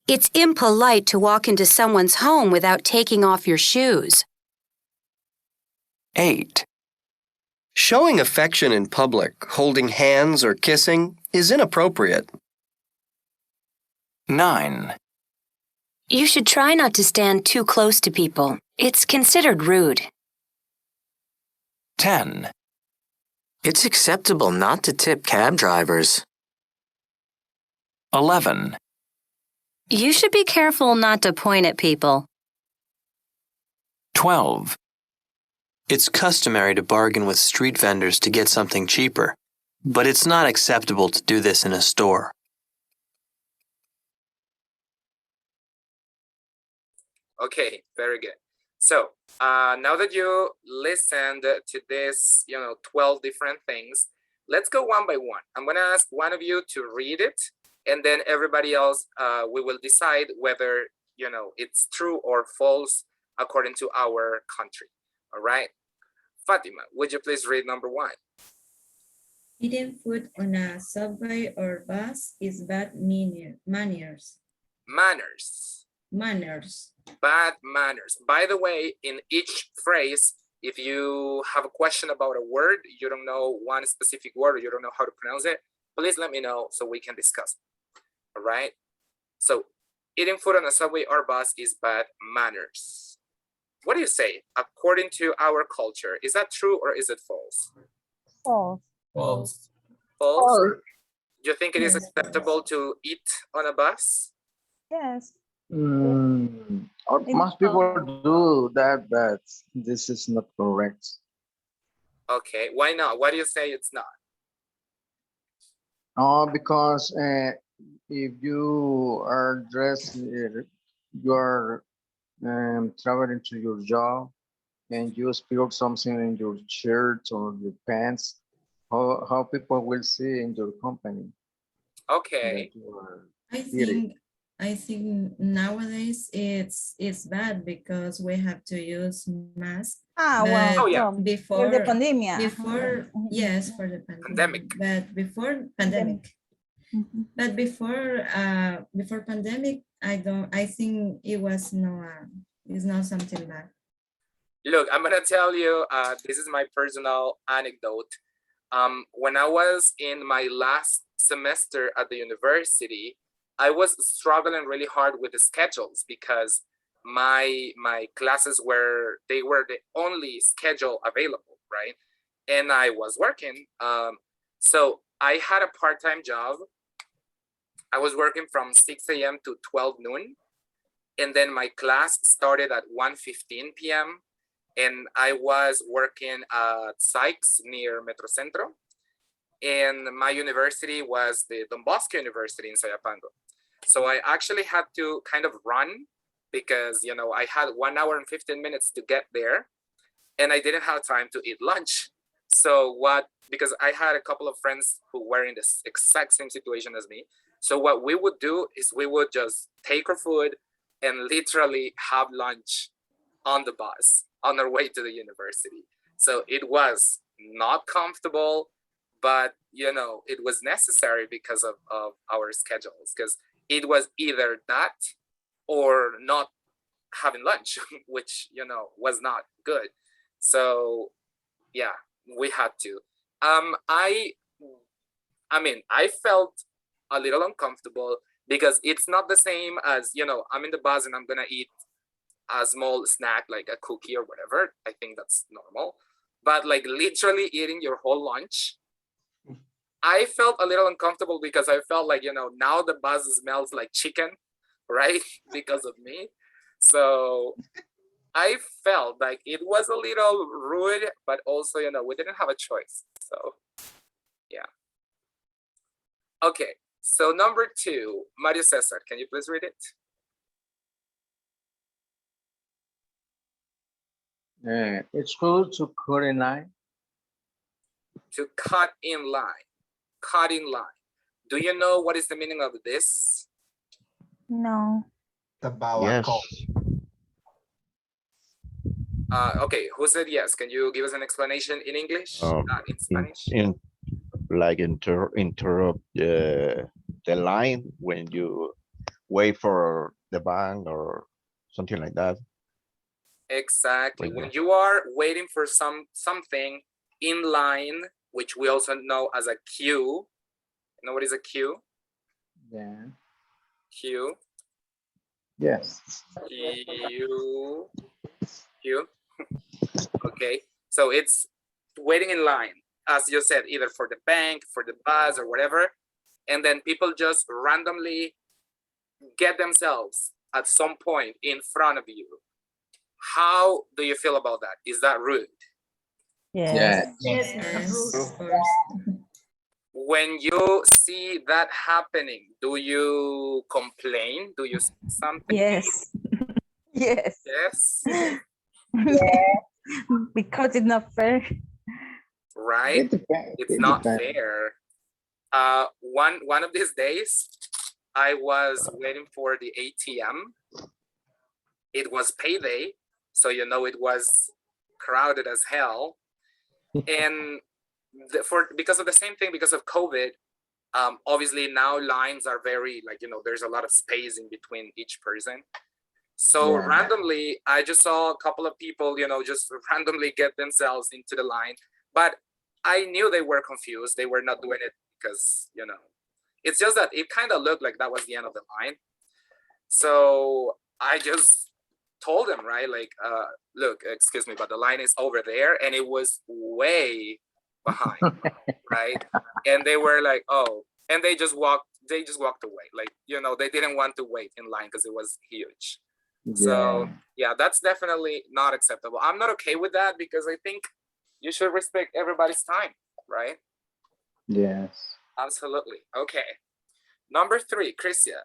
It's impolite to walk into someone's home without taking off your shoes. 8, Showing affection in public, holding hands or kissing, is inappropriate. 9, You should try not to stand too close to people. It's considered rude. 10, It's acceptable not to tip cab drivers. 11, You should be careful not to point at people. 12, It's customary to bargain with street vendors to get something cheaper, but it's not acceptable to do this in a store. Okay, very good. So now that you listened to this, 12 different things, let's go one by one. I'm gonna ask one of you to read it, and then everybody else, we will decide whether, it's true or false according to our country, all right? Fatima, would you please read number 1? Eating food on a subway or bus is bad manners. Manners. Bad manners. By the way, in each phrase, if you have a question about a word, you don't know one specific word, or you don't know how to pronounce it, please let me know so we can discuss it. All right? So, eating food on a subway or bus is bad manners. What do you say? According to our culture, is that true or is it false? False. False. False? Do you think it is acceptable to eat on a bus? Yes. Most people do that, but this is not correct. Okay, why not? Why do you say it's not? Because if you are dressed, you are traveling to your job, and you spill something in your shirt or your pants, how people will see in your company. Okay. I think nowadays it's bad because we have to use masks. Oh, yeah. Before the pandemic. Yes, for the pandemic. But before pandemic. But before pandemic, I think it was it's not something bad. Look, I'm gonna tell you, this is my personal anecdote. When I was in my last semester at the university, I was struggling really hard with the schedules because my classes were the only schedule available, right? And I was working. So I had a part-time job. I was working from 6 a.m. to 12 noon. And then my class started at 1:15 p.m. And I was working at Sykes near Metrocentro. And my university was the Don Bosco University in Soyapango. So I actually had to kind of run because, I had 1 hour and 15 minutes to get there and I didn't have time to eat lunch. So because I had a couple of friends who were in the exact same situation as me. So what we would do is we would just take our food and literally have lunch on the bus on our way to the university. So it was not comfortable, but it was necessary because of our schedules, because it was either that or not having lunch, which was not good. So yeah, we had to. I felt a little uncomfortable because it's not the same as, I'm in the bus and I'm gonna eat a small snack like a cookie or whatever. I think that's normal. But like literally eating your whole lunch, I felt a little uncomfortable because I felt like, now the bus smells like chicken, right? Because of me. So I felt like it was a little rude, but also, we didn't have a choice. So yeah. Okay, So number 2, Mario Cesar, can you please read it? It's good to cut in line. To cut in line. Cut in line. Do you know what is the meaning of this? No. About a Yes. call. Okay, who said yes? Can you give us an explanation in English, in Spanish? Interrupt the line when you wait for the bank or something like that. Exactly. Like When that. you are waiting for something in line, which we also know as a queue. You know what is a queue? Yeah. Queue. Yes. Queue. Okay. So it's waiting in line, as you said, either for the bank, for the bus, or whatever. And then people just randomly get themselves at some point in front of you. How do you feel about that? Is that rude? Yes. Yes, of course. When you see that happening, do you complain? Do you say something? Yes. Yes. Yes. Because it's not fair. Right? It's not fair. One of these days, I was waiting for the ATM. It was payday, so you know it was crowded as hell. And because of the same thing, because of COVID, obviously now lines are very, like, there's a lot of space in between each person. So Yeah. randomly, I just saw a couple of people, just randomly get themselves into the line. But I knew they were confused. They were not doing it because, it's just that it kind of looked like that was the end of the line. So I just told them, right? Like, look, excuse me, but the line is over there. And it was way behind, right? And they were like, oh, and they just walked away. Like, they didn't want to wait in line because it was huge. So yeah, that's definitely not acceptable. I'm not okay with that because I think you should respect everybody's time, right? Yes. Absolutely. Okay. Number 3, Christia.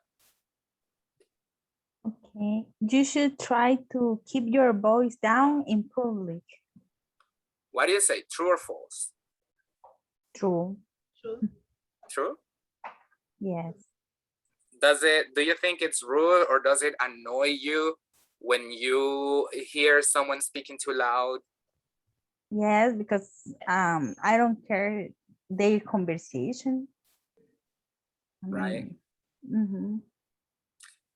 Okay. You should try to keep your voice down in public. What do you say? True or false? True. True? Yes. Do you think it's rude or does it annoy you when you hear someone speaking too loud? Yes, because I don't care their conversation. Right. Mm-hmm.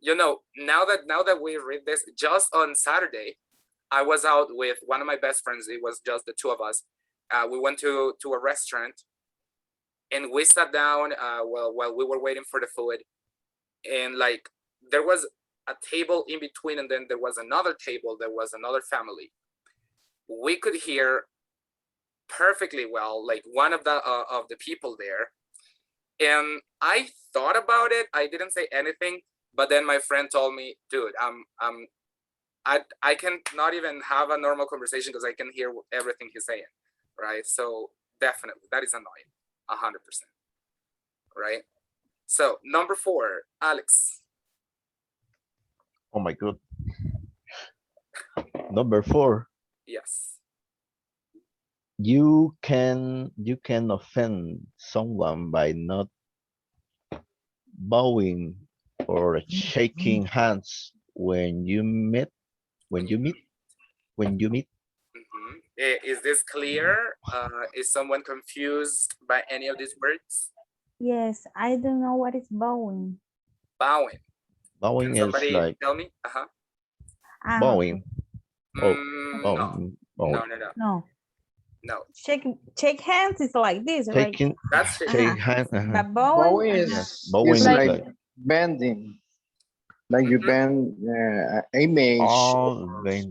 Now that we read this, just on Saturday, I was out with one of my best friends. It was just the two of us. We went to a restaurant and we sat down while we were waiting for the food. And like, there was a table in between, and then there was another table. There was another family. We could hear perfectly well, like one of the people there. And I thought about it. I didn't say anything, but then my friend told me, dude, I can not even have a normal conversation because I can hear everything he's saying, right? So definitely, that is annoying, 100%, right? So number 4, Alex. Oh my God. Number 4. Yes. You can offend someone by not bowing or shaking hands when you meet. Mm-hmm. Is this clear? Is someone confused by any of these words? Yes, I don't know what is bowing. Bowing. Bowing Can is somebody like tell me? bowing. Oh, No. bowing. No. Shake hands is like this, right? Taking That's shake hands. But Bowing bowing, is, Bowing is is like, like bending. Like you bend image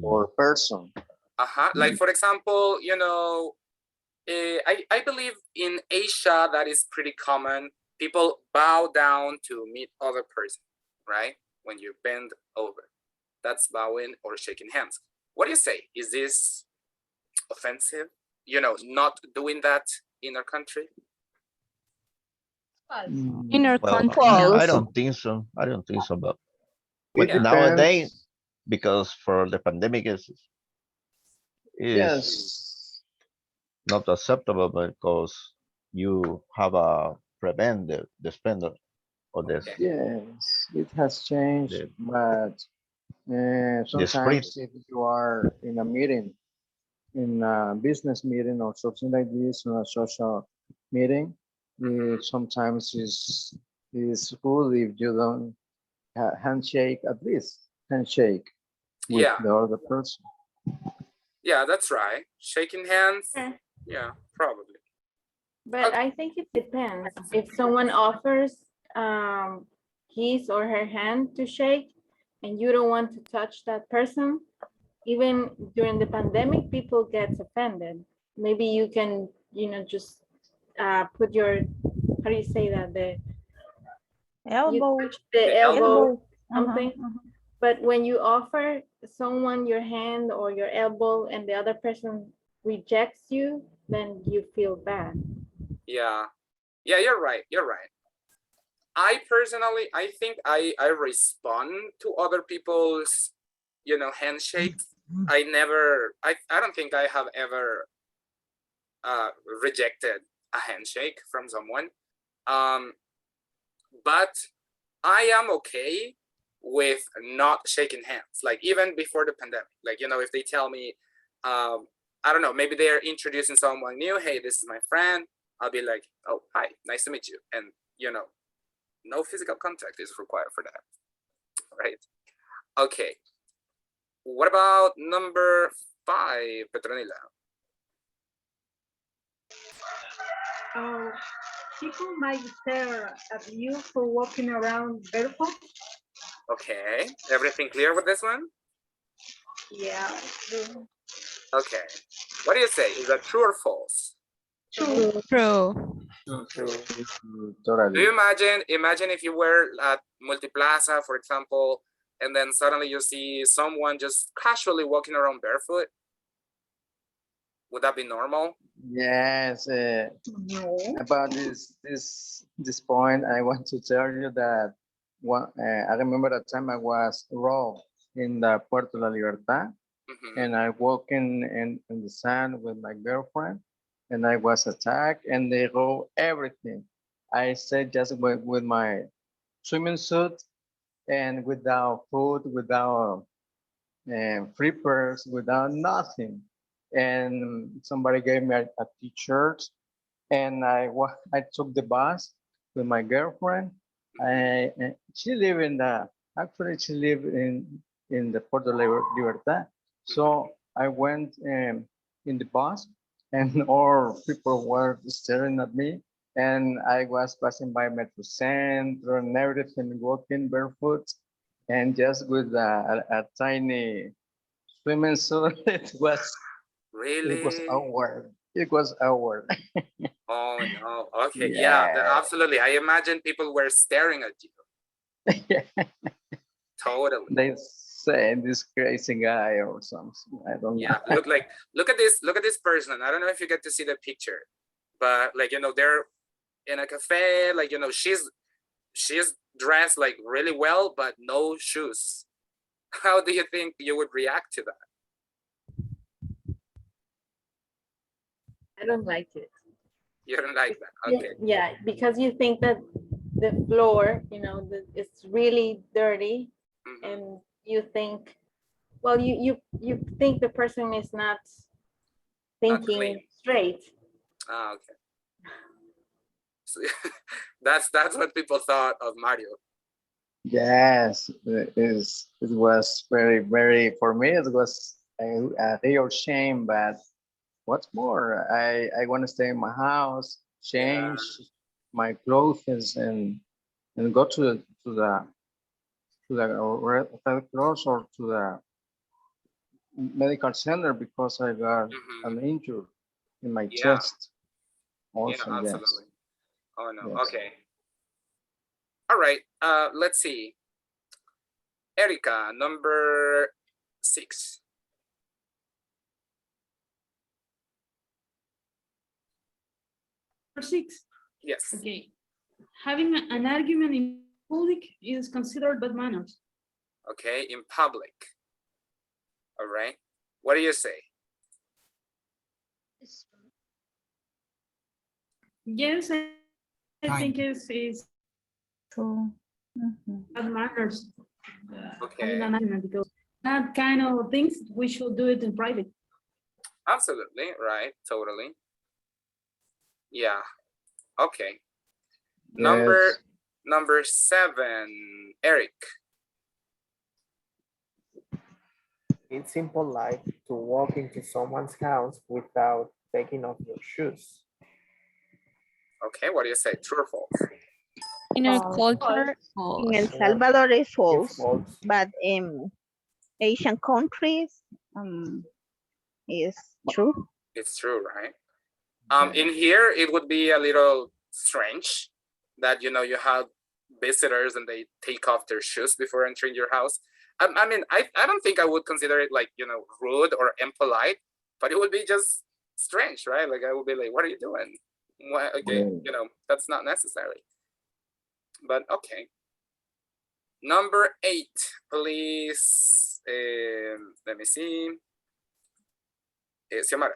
or person. Like, for example, I believe in Asia that is pretty common. People bow down to meet other person, right? When you bend over, that's bowing or shaking hands. What do you say? Is this offensive? Not doing that in our country? In our Well, country, I no. don't think so. I don't think so, but It nowadays, depends. because for the pandemic is Yes. not acceptable because you have a prevent the spender or Okay. Yes, it has changed, the but the spread. sometimes if you are in a meeting, in a business meeting or something like this, or a social meeting, sometimes is good if you don't handshake, at least handshake with Yeah, the other person. yeah, that's right. Shaking hands. Yeah. Yeah, probably. But I think it depends. If someone offers his or her hand to shake and you don't want to touch that person, even during the pandemic, people get offended. Maybe you can, just put your, how do you say that? You Elbow. touch the The elbow, Uh-huh, something. But when you offer someone your hand or your elbow and the other person rejects you, then you feel bad. Yeah, yeah, you're right. You're right. I personally, I think I respond to other people's, handshakes. I don't think I have ever rejected a handshake from someone. But I am okay with not shaking hands, like even before the pandemic. Like, if they tell me, I don't know, maybe they're introducing someone new. Hey, this is my friend. I'll be like, oh, hi, nice to meet you. And, no physical contact is required for that, right? Okay. What about number 5, Petronila? People might stare at you for walking around barefoot. Okay, everything clear with this one? Yeah, true. Okay, what do you say? Is that true or false? True. Totally. Do you imagine if you were at Multiplaza, for example, and then suddenly you see someone just casually walking around barefoot? Would that be normal? Yes. No. About this point, I want to tell you that I remember the time I was robbed in the Puerto La Libertad, and I walked in the sun with my girlfriend, and I was attacked, and they robbed everything. I stayed just with my swimming suit and without food, without flippers, without nothing. And somebody gave me a t-shirt, and I took the bus with my girlfriend. She live actually she live in the Puerto Libertad. So I went in the bus, and all people were staring at me, and I was passing by Metro Centro and everything, walking barefoot, and just with a tiny swimming suit. Really? It was awkward. It was awkward. Oh no. Okay. Yeah. Absolutely. I imagine people were staring at you. Totally. They say this crazy guy or something. I don't know. Yeah. Look at this person. I don't know if you get to see the picture, but they're in a cafe. She's dressed like really well, but no shoes. How do you think you would react to that? I don't like it. You don't like that? Okay. Yeah, because you think that the floor, it's really dirty, and you think, well, you think the person is not thinking straight. Ah, okay. So, that's what people thought of Mario. Yes, it was very, very, for me, it was a real shame, but what's more, I want to stay in my house, change my clothes, and go to the Red Cross or to the medical center because I got an injury in my chest. Also, yeah, yes. absolutely. Oh no. Yes. Okay. All right. Let's see. Erica, number 6. Number 6. Yes. Okay. having an argument in public is considered bad manners. Okay, in public. All right. What do you say? Yes, I think it's True. bad manners. Okay. Having an argument, because that kind of things, we should do it in private. Absolutely, right, totally. Yeah, okay. Yes. Number 7, Eric. It's impolite to walk into someone's house without taking off your shoes. Okay, what do you say, true or false? In our culture, In El Salvador is false, but in Asian countries is true. It's true, right? In here, it would be a little strange that, you know, you have visitors and they take off their shoes before entering your house. I mean, I don't think I would consider it like, you know, rude or impolite, but it would be just strange, right? Like I would be like, what are you doing? Why, okay, you know, that's not necessary. But okay. Number 8, please. Let me see. Xiomara.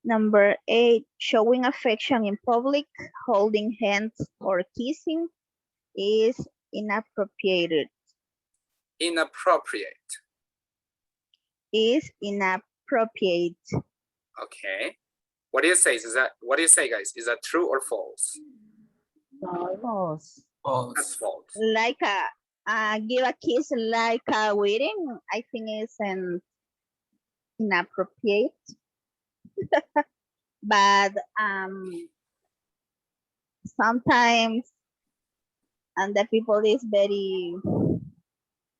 Number 8, showing affection in public, holding hands or kissing is inappropriate. Inappropriate. Is inappropriate. Okay. What do you say? What do you say, guys? Is that true or false? False. That's false. Like give a kiss like a wedding, I think is an inappropriate. But sometimes and the people is very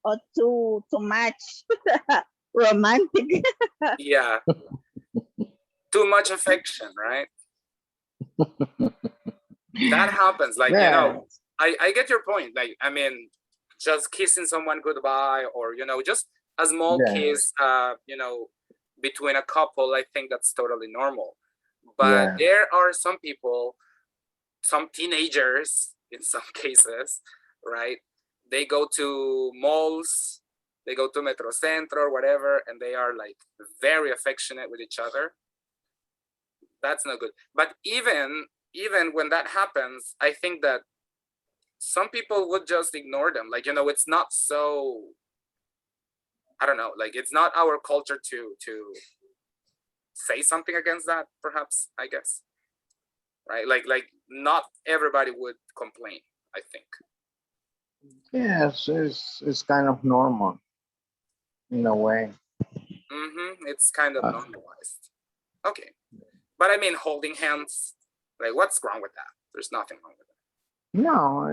or too much romantic. Yeah. Too much affection, right? That happens. Like, you know, I get your point. Like, I mean, just kissing someone goodbye, or, you know, just a small kiss, you know, between a couple, I think that's totally normal. But there are some people, some teenagers in some cases, right? They go to malls, they go to Metro Centro or whatever, and they are like very affectionate with each other. That's not good. But even when that happens, I think that some people would just ignore them. Like, you know, it's not so, I don't know, like it's not our culture to say something against that, perhaps, I guess. Right? Like not everybody would complain, I think. Yes, it's kind of normal in a way. It's kind of normalized. Okay. But I mean, holding hands, like what's wrong with that? There's nothing wrong with that. No,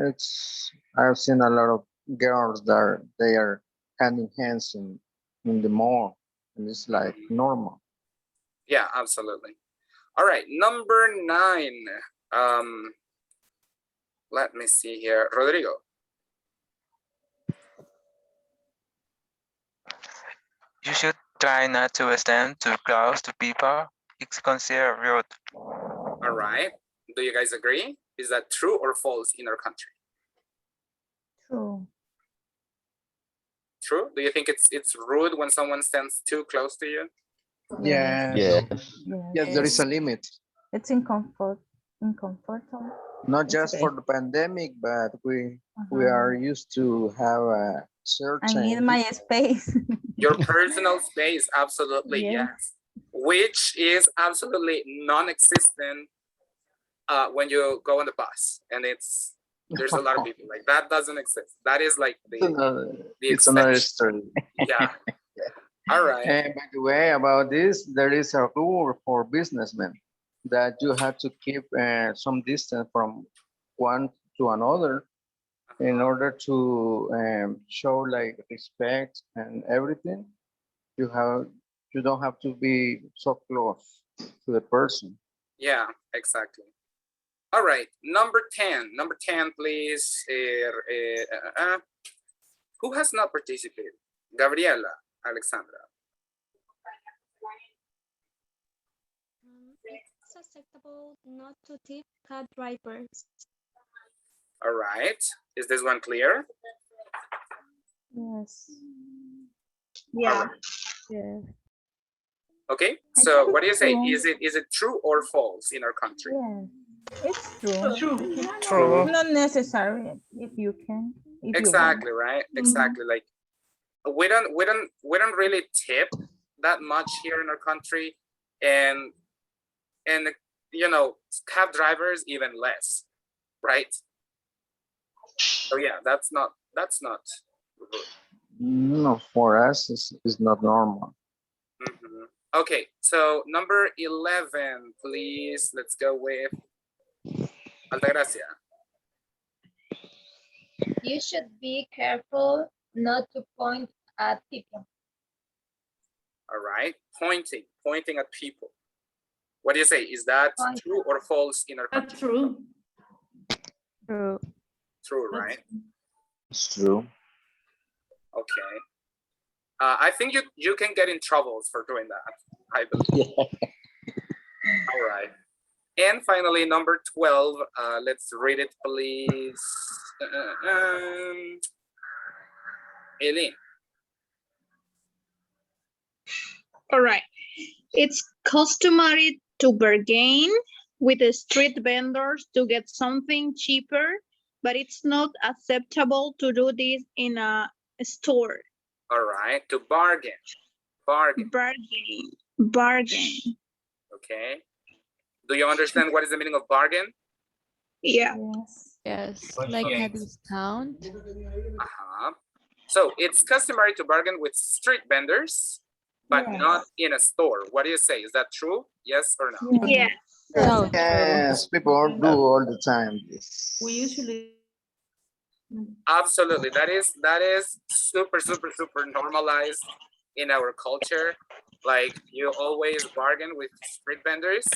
I've seen a lot of girls that they are handing hands in the mall, and it's like normal. Yeah, absolutely. All right, number 9. Let me see here. Rodrigo. You should try not to stand too close to people. It's considered rude. All right. Do you guys agree? Is that true or false in our country? True. True? Do you think it's rude when someone stands too close to you? Yes. Yes, there is a limit. It's uncomfortable. Not It's just okay. for the pandemic, but we are used to have a certain. I need my space. Your personal space, absolutely, yes. Which is absolutely non-existent when you go on the bus, and there's a lot of people like that. Doesn't exist. That is like the It's another exception. story. Yeah. All right. And by the way, about this, there is a rule for businessmen that you have to keep some distance from one to another in order to show like respect and everything. You don't have to be so close to the person. Yeah, exactly. All right, number 10. Number 10, please. Who has not participated? Gabriela, Alexandra. It's acceptable not to tip cab drivers. All right. Is this one clear? Yes. Yeah. Yeah. Okay. I So think what do you it's say? true. Is it true or false in our country? Yeah, it's true. True. Not necessary if you can. If Exactly, right? Exactly. Like we don't really tip that much here in our country, and you know, cab drivers even less, right? So yeah, that's not rude. No, for us, it's not normal. Mhm. Okay, so number 11, please. Let's go with Altagracia. You should be careful not to point at people. All right, pointing at people. What do you say? Is that true or false in our country? True. True. True, right? It's true. Okay. I think you can get in trouble for doing that, I believe. All right. And finally, number 12, let's read it, please. Eileen. All right. It's customary to bargain with the street vendors to get something cheaper, but it's not acceptable to do this in a store. All right, to bargain. Bargain. Bargain. Okay. Do you understand what is the meaning of bargain? Yeah. Yes, like a discount. So it's customary to bargain with street vendors, but not in a store. What do you say? Is that true? Yes or no? Yeah. No, Yes, people do all the time this. We usually. Absolutely. That is super normalized in our culture. Like you always bargain with street vendors,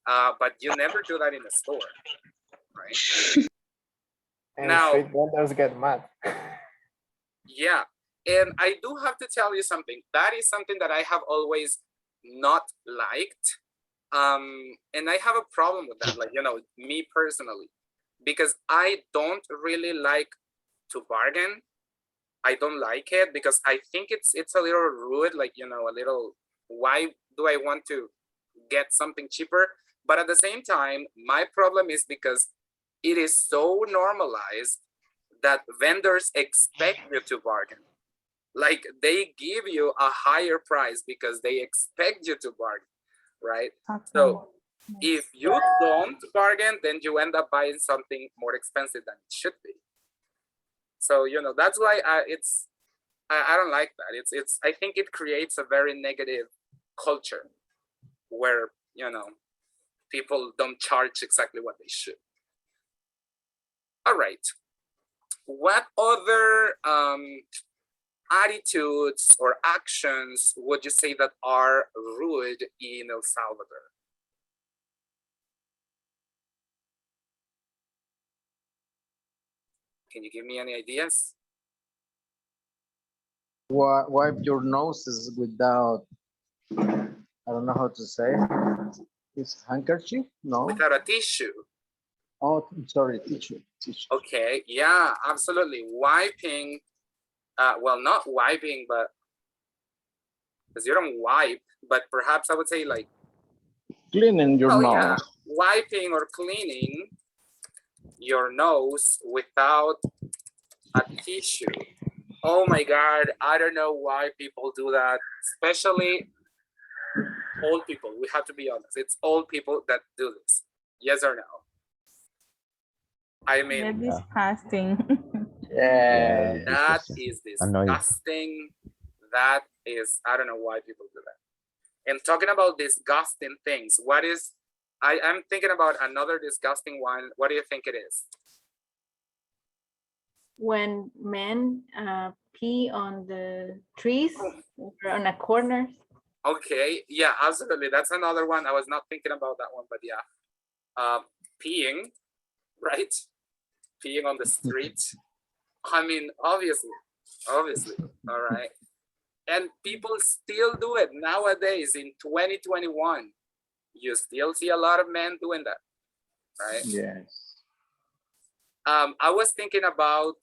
but you never do that in a store, right? And Now, street vendors get mad. yeah, and I do have to tell you something. That is something that I have always not liked, and I have a problem with that. Like, you know, me personally, because I don't really like to bargain. I don't like it because I think it's a little rude. Like, you know, a little. Why do I want to get something cheaper? But at the same time, my problem is because it is so normalized that vendors expect you to bargain. Like they give you a higher price because they expect you to bargain, right? So if you don't bargain, then you end up buying something more expensive than it should be. So, you know, that's why I don't like that. I think it creates a very negative culture where, you know, people don't charge exactly what they should. All right. What other attitudes or actions would you say that are rude in El Salvador? Can you give me any ideas? Wipe your noses without, I don't know how to say, it's handkerchief? No. Without a tissue. Oh, sorry, tissue. Okay, yeah, absolutely. Wiping, well, not wiping, but because you don't wipe, but perhaps I would say like cleaning your nose. Yeah, wiping or cleaning your nose without a tissue. Oh my God, I don't know why people do that, especially old people. We have to be honest. It's old people that do this. Yes or no? I mean, They're disgusting. Yeah. that is disgusting. That is, I don't know why people do that. And talking about disgusting things, what is, I'm thinking about another disgusting one. What do you think it is? When men pee on the trees or on a corner. Okay, yeah, absolutely. That's another one. I was not thinking about that one, but yeah. Peeing, right? Peeing on the street. I mean, obviously, all right. And people still do it nowadays in 2021. you still see a lot of men doing that, right? Yes. I was thinking about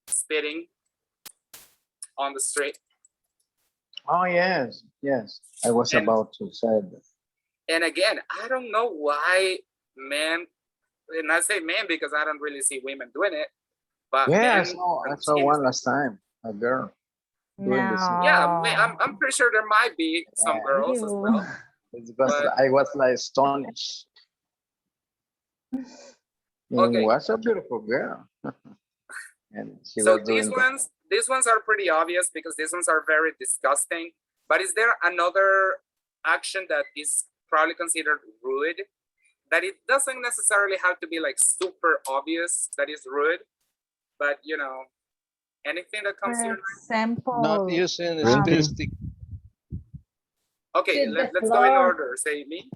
spitting on the street. Oh, yes, yes. I was And- about to say that. And again, I don't know why men, and I say men because I don't really see women doing it, but Yeah, men I saw continue- one last time, a girl. doing the same. Yeah, I'm pretty sure there might be some Yeah. girls as well. It was, But- I was like astonished. And Okay. was a beautiful girl. And she So was doing these ones are pretty obvious because these ones are very disgusting. But is there another action that is probably considered rude? That it doesn't necessarily have to be like super obvious that is rude, but you know, anything that comes to your mind. Example. Not using a Drinking. spit stick. Okay, Sweep the let's go in floor. order. Say me.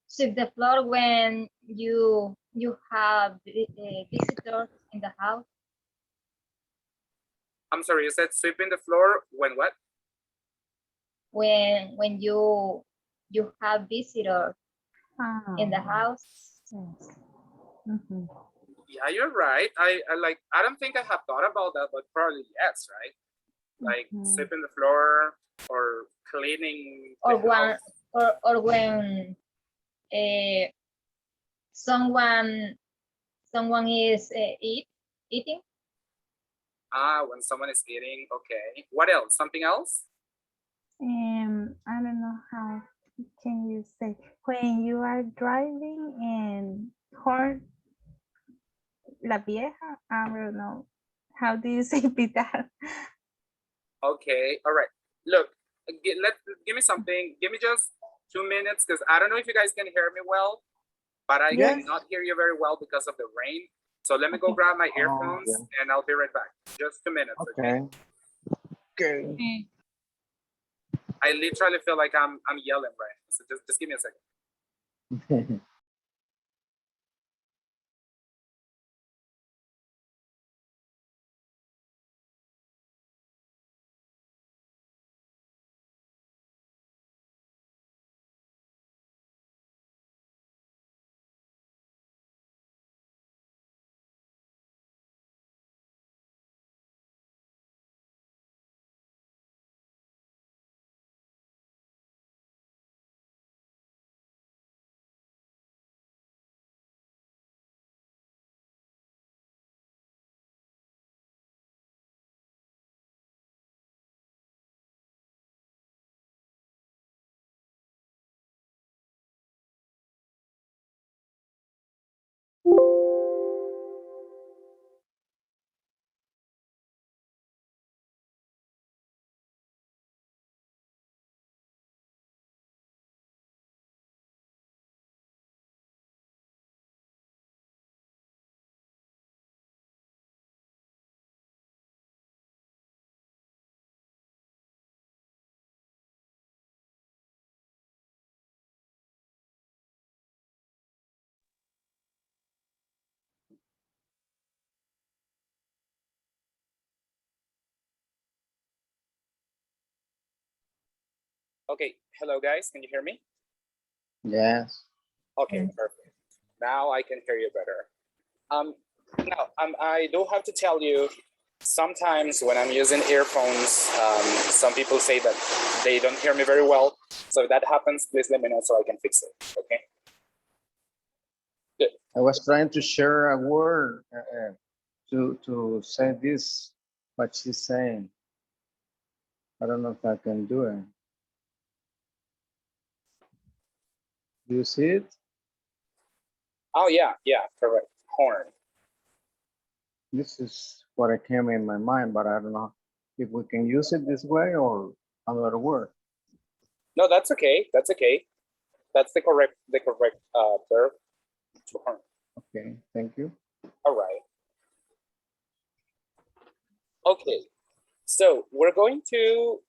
Sweep the floor when you have visitors in the house. I'm sorry, you said sweeping the floor when what? When you have visitors in the house. Yeah, you're right. I don't think I have thought about that, but probably yes, right? Like sweeping the floor or cleaning the Or when house. or when someone is eating. When someone is eating. Okay. What else? Something else? I don't know how can you say when you are driving and horn la vieja. I don't know. How do you say pitar? Okay. All right. Look, give me something. Give me just 2 minutes because I don't know if you guys can hear me well, but I Yes. cannot hear you very well because of the rain. So let me go grab my earphones and I'll be right back. Just 2 minutes. Okay. Okay. I literally feel like I'm yelling right now. So just give me a second. Okay. Hello, guys. Can you hear me? Yes. Okay, perfect. Now I can hear you better. Now I do have to tell you, sometimes when I'm using earphones, some people say that they don't hear me very well. So if that happens, please let me know so I can fix it. Okay. Good. I was trying to share a word to say this, what she's saying. I don't know if I can do it. Do you see it? Oh yeah, correct. Horn. This is what I came in my mind, but I don't know if we can use it this way or another word. No, that's okay. That's okay. That's the correct verb to horn. Okay, thank you. All right. Okay. So we're going to,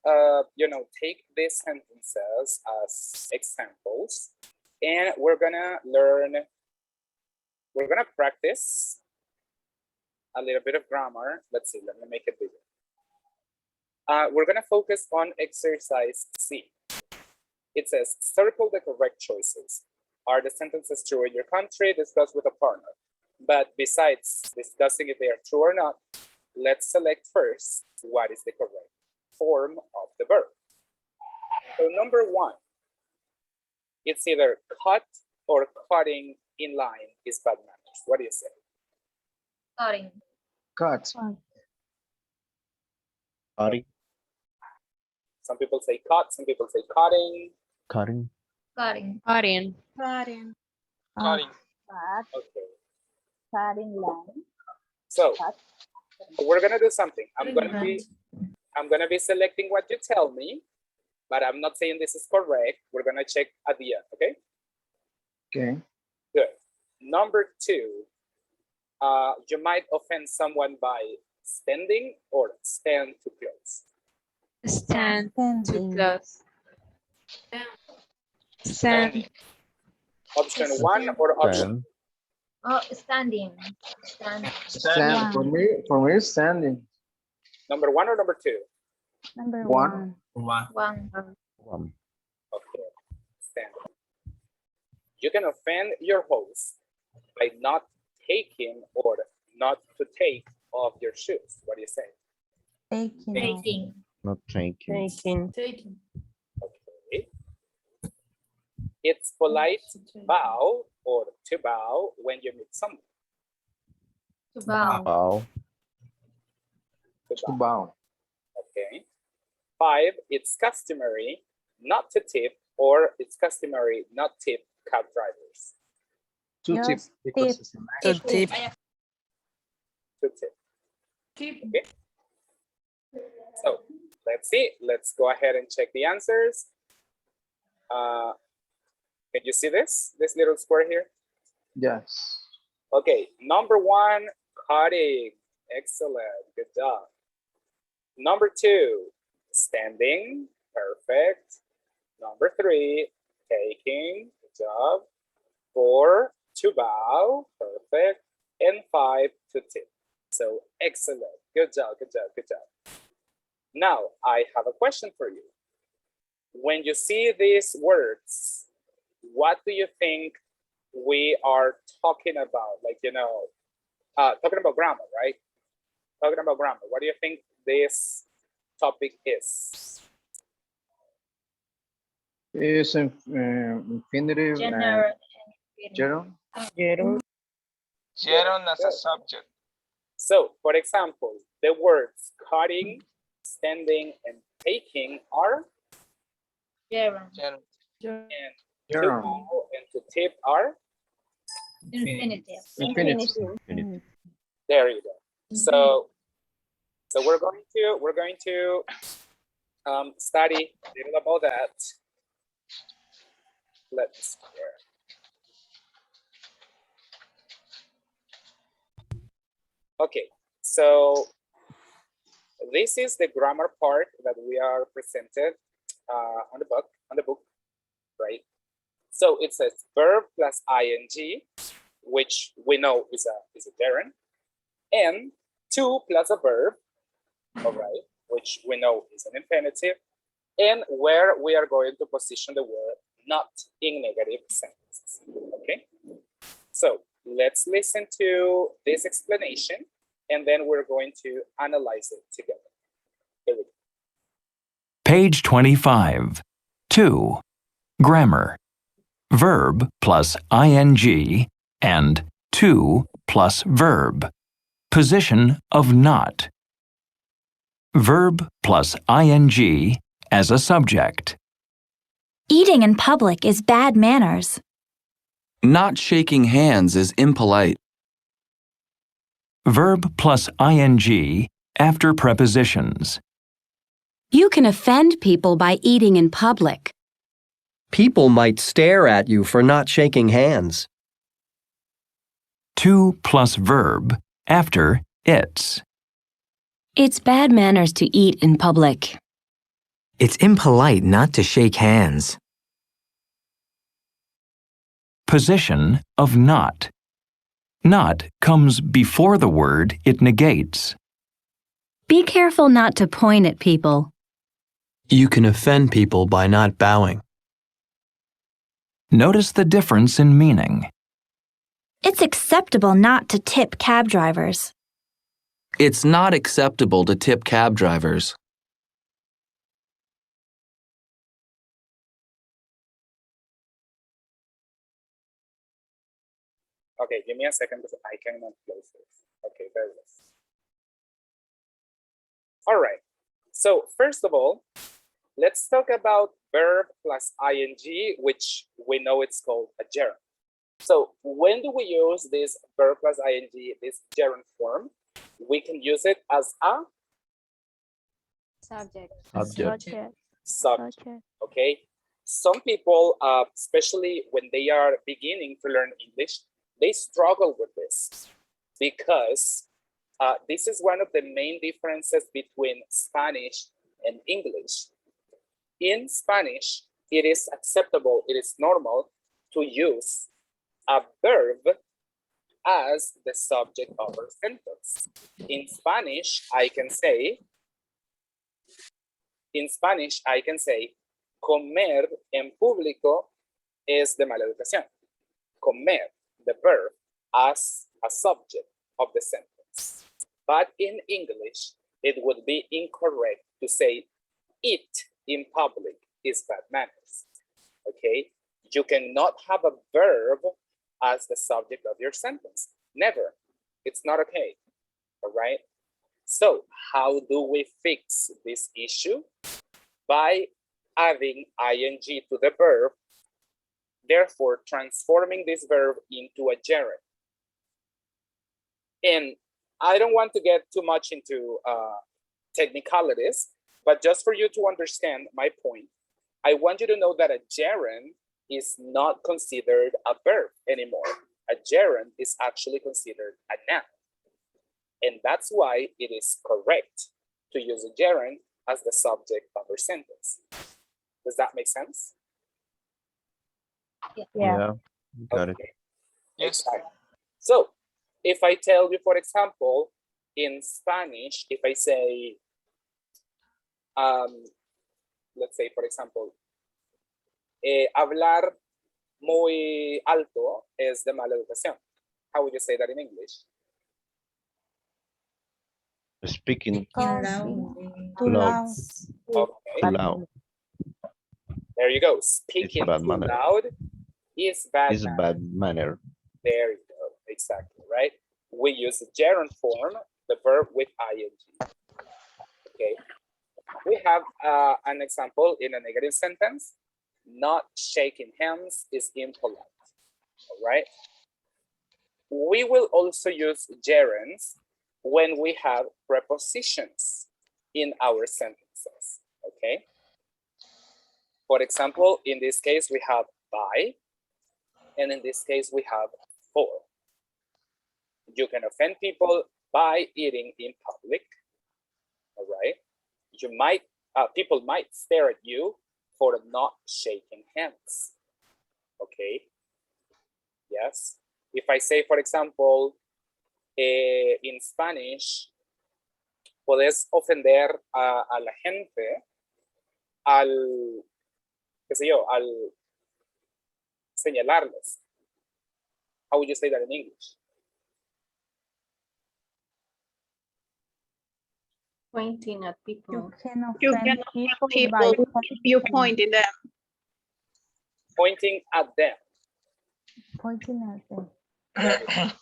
take these sentences as examples, and we're gonna practice a little bit of grammar. Let's see, let me make it bigger. We're gonna focus on exercise C. It says, circle the correct choices. Are the sentences true in your country? Discuss with a partner. But besides discussing if they are true or not, let's select first what is the correct form of the verb. So number 1, it's either cut or cutting in line is bad manners. What do you say? Cutting. Cut. Cutting. Some people say cut, some people say cutting. Cutting. Cutting. Cutting. Cutting. Cutting. Okay. Cutting line. So we're gonna do something. I'm gonna be selecting what you tell me, but I'm not saying this is correct. We're gonna check at the end, okay? Okay. Good. Number 2, you might offend someone by standing or stand too close. Stand too close. Stand. Option 1 or option? Stand. Oh, standing. Standing. Stand. For me, standing. Number 1 or number 2? Number One. one. One. One. Okay. Stand. You can offend your host by not taking or not to take off your shoes. What do you say? Taking. Taking. Not taking. Taking. Okay. It's polite to bow or to bow when you meet someone. To bow. Bow. To bow. Okay. 5, it's customary not to tip or it's customary not tip cab drivers. To tip. Just Because tip. it's a To tip. To tip. Okay. So let's see. Let's go ahead and check the answers. Can you see this little square here? yes. Okay, number 1, cutting. Excellent, good job. Number 2, standing. Perfect. Number 3, taking. Good job. 4, to bow. Perfect. And 5, to tip. So excellent. Good job, good job, good job. Now, I have a question for you. When you see these words, what do you think we are talking about? Like, talking about grammar, right? Talking about grammar. What do you think this topic is? Is infinitive General. general. Sharon as a subject. So, for example, the words cutting, standing, and taking are Gerund. Sharon. and to Gerund. bow and to tip are Infinitive. Infinitive. there you go. So we're going to study a little about that. Let's okay, so this is the grammar part that we are presented on the book, right? So it says verb plus ing, which we know is a gerund, and to plus a verb, all right, which we know is an infinitive, and where we are going to position the word not in negative sentences. Okay, so let's listen to this explanation, and then we're going to analyze it together. Here we go. Page 25. 2. Grammar. Verb plus ing and to plus verb. Position of not. Verb plus ing as a subject. Eating in public is bad manners. Not shaking hands is impolite. Verb plus ing after prepositions. You can offend people by eating in public. People might stare at you for not shaking hands. To plus verb after its. It's bad manners to eat in public. It's impolite not to shake hands. Position of not. Not comes before the word it negates. Be careful not to point at people. You can offend people by not bowing. Notice the difference in meaning. It's acceptable not to tip cab drivers. It's not acceptable to tip cab drivers. Okay, give me a second because I cannot close this. Okay, there it is. All right. So first of all, let's talk about verb plus ing, which we know it's called a gerund. So when do we use this verb plus ing, this gerund form? We can use it as a Subject. subject. Okay. Some people, especially when they are beginning to learn English, they struggle with this because this is one of the main differences between Spanish and English. In Spanish, it is acceptable, it is normal to use a verb as the subject of our sentence. In Spanish, I can say, comer en público es de mala educación. Comer, the verb, as a subject of the sentence. But in English, it would be incorrect to say eat in public is bad manners. Okay? You cannot have a verb as the subject of your sentence. Never. It's not okay. All right? So how do we fix this issue? By adding ing to the verb, therefore transforming this verb into a gerund. And I don't want to get too much into technicalities, but just for you to understand my point, I want you to know that a gerund is not considered a verb anymore. A gerund is actually considered a noun. And that's why it is correct to use a gerund as the subject of our sentence. Does that make sense? Yeah, got it. Yes. Exactly. So if I tell you, for example, in Spanish, if I say, let's say, for example, hablar muy alto es de mala educación. How would you say that in English? Speaking Too loud. Okay. too loud There you go. Speaking bad too manner. loud is bad is a manner. bad manner. There you go. Exactly, right? We use the gerund form, the verb with ing. Okay. We have an example in a negative sentence. Not shaking hands is impolite. All right. We will also use gerunds when we have prepositions in our sentences. Okay. For example, in this case, we have by, and in this case, we have for. You can offend people by eating in public. All right. You might, people might stare at you for not shaking hands. Okay. Yes. If I say, for example, in Spanish, puedes ofender a la gente al, qué sé yo, al señalarles. How would you say that in English? Pointing at people. You can You offend can people people by if you point in them. Pointing at them. pointing at them.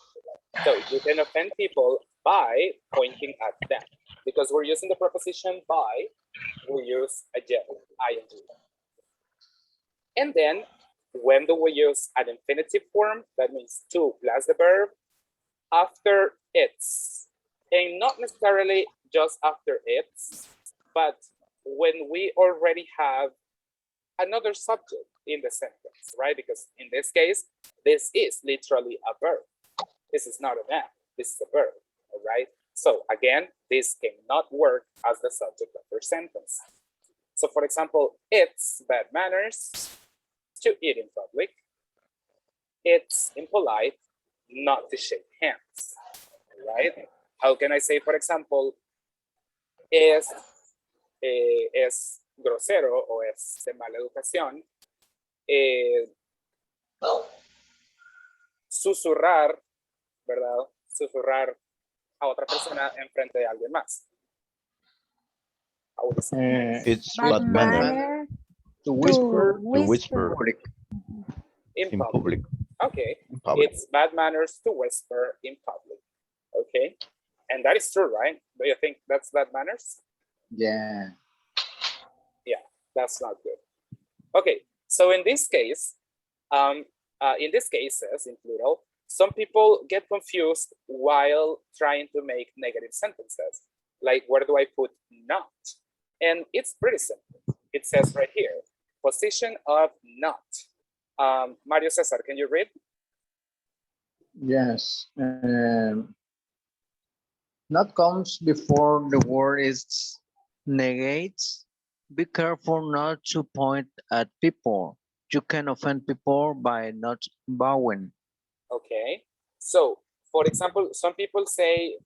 So you can offend people by pointing at them. Because we're using the preposition by, we use a gerund, ing. And then when do we use an infinitive form? That means to plus the verb after its. And not necessarily just after its, but when we already have another subject in the sentence, right? Because in this case, this is literally a verb. This is not a noun, this is a verb, all right? So again, this cannot work as the subject of your sentence. So for example, it's bad manners to eat in public. It's impolite not to shake hands, right? How can I say, for example, es grosero o es de mala educación susurrar, ¿verdad? Susurrar a otra persona enfrente de alguien más. It's Bad bad manner manner To whisper to whisper In in public. public. Okay. In public. It's bad manners to whisper in public. Okay. And that is true, right? Do you think that's bad manners? Yeah. Yeah, that's not good. Okay, so in this case, in these cases, in plural, some people get confused while trying to make negative sentences. Like, where do I put not? And it's pretty simple. It says right here, position of not. Mario Cesar, can you read? Yes. Not comes before the word is negates. Be careful not to point at people. You can offend people by not bowing. Okay, so for example, some people say,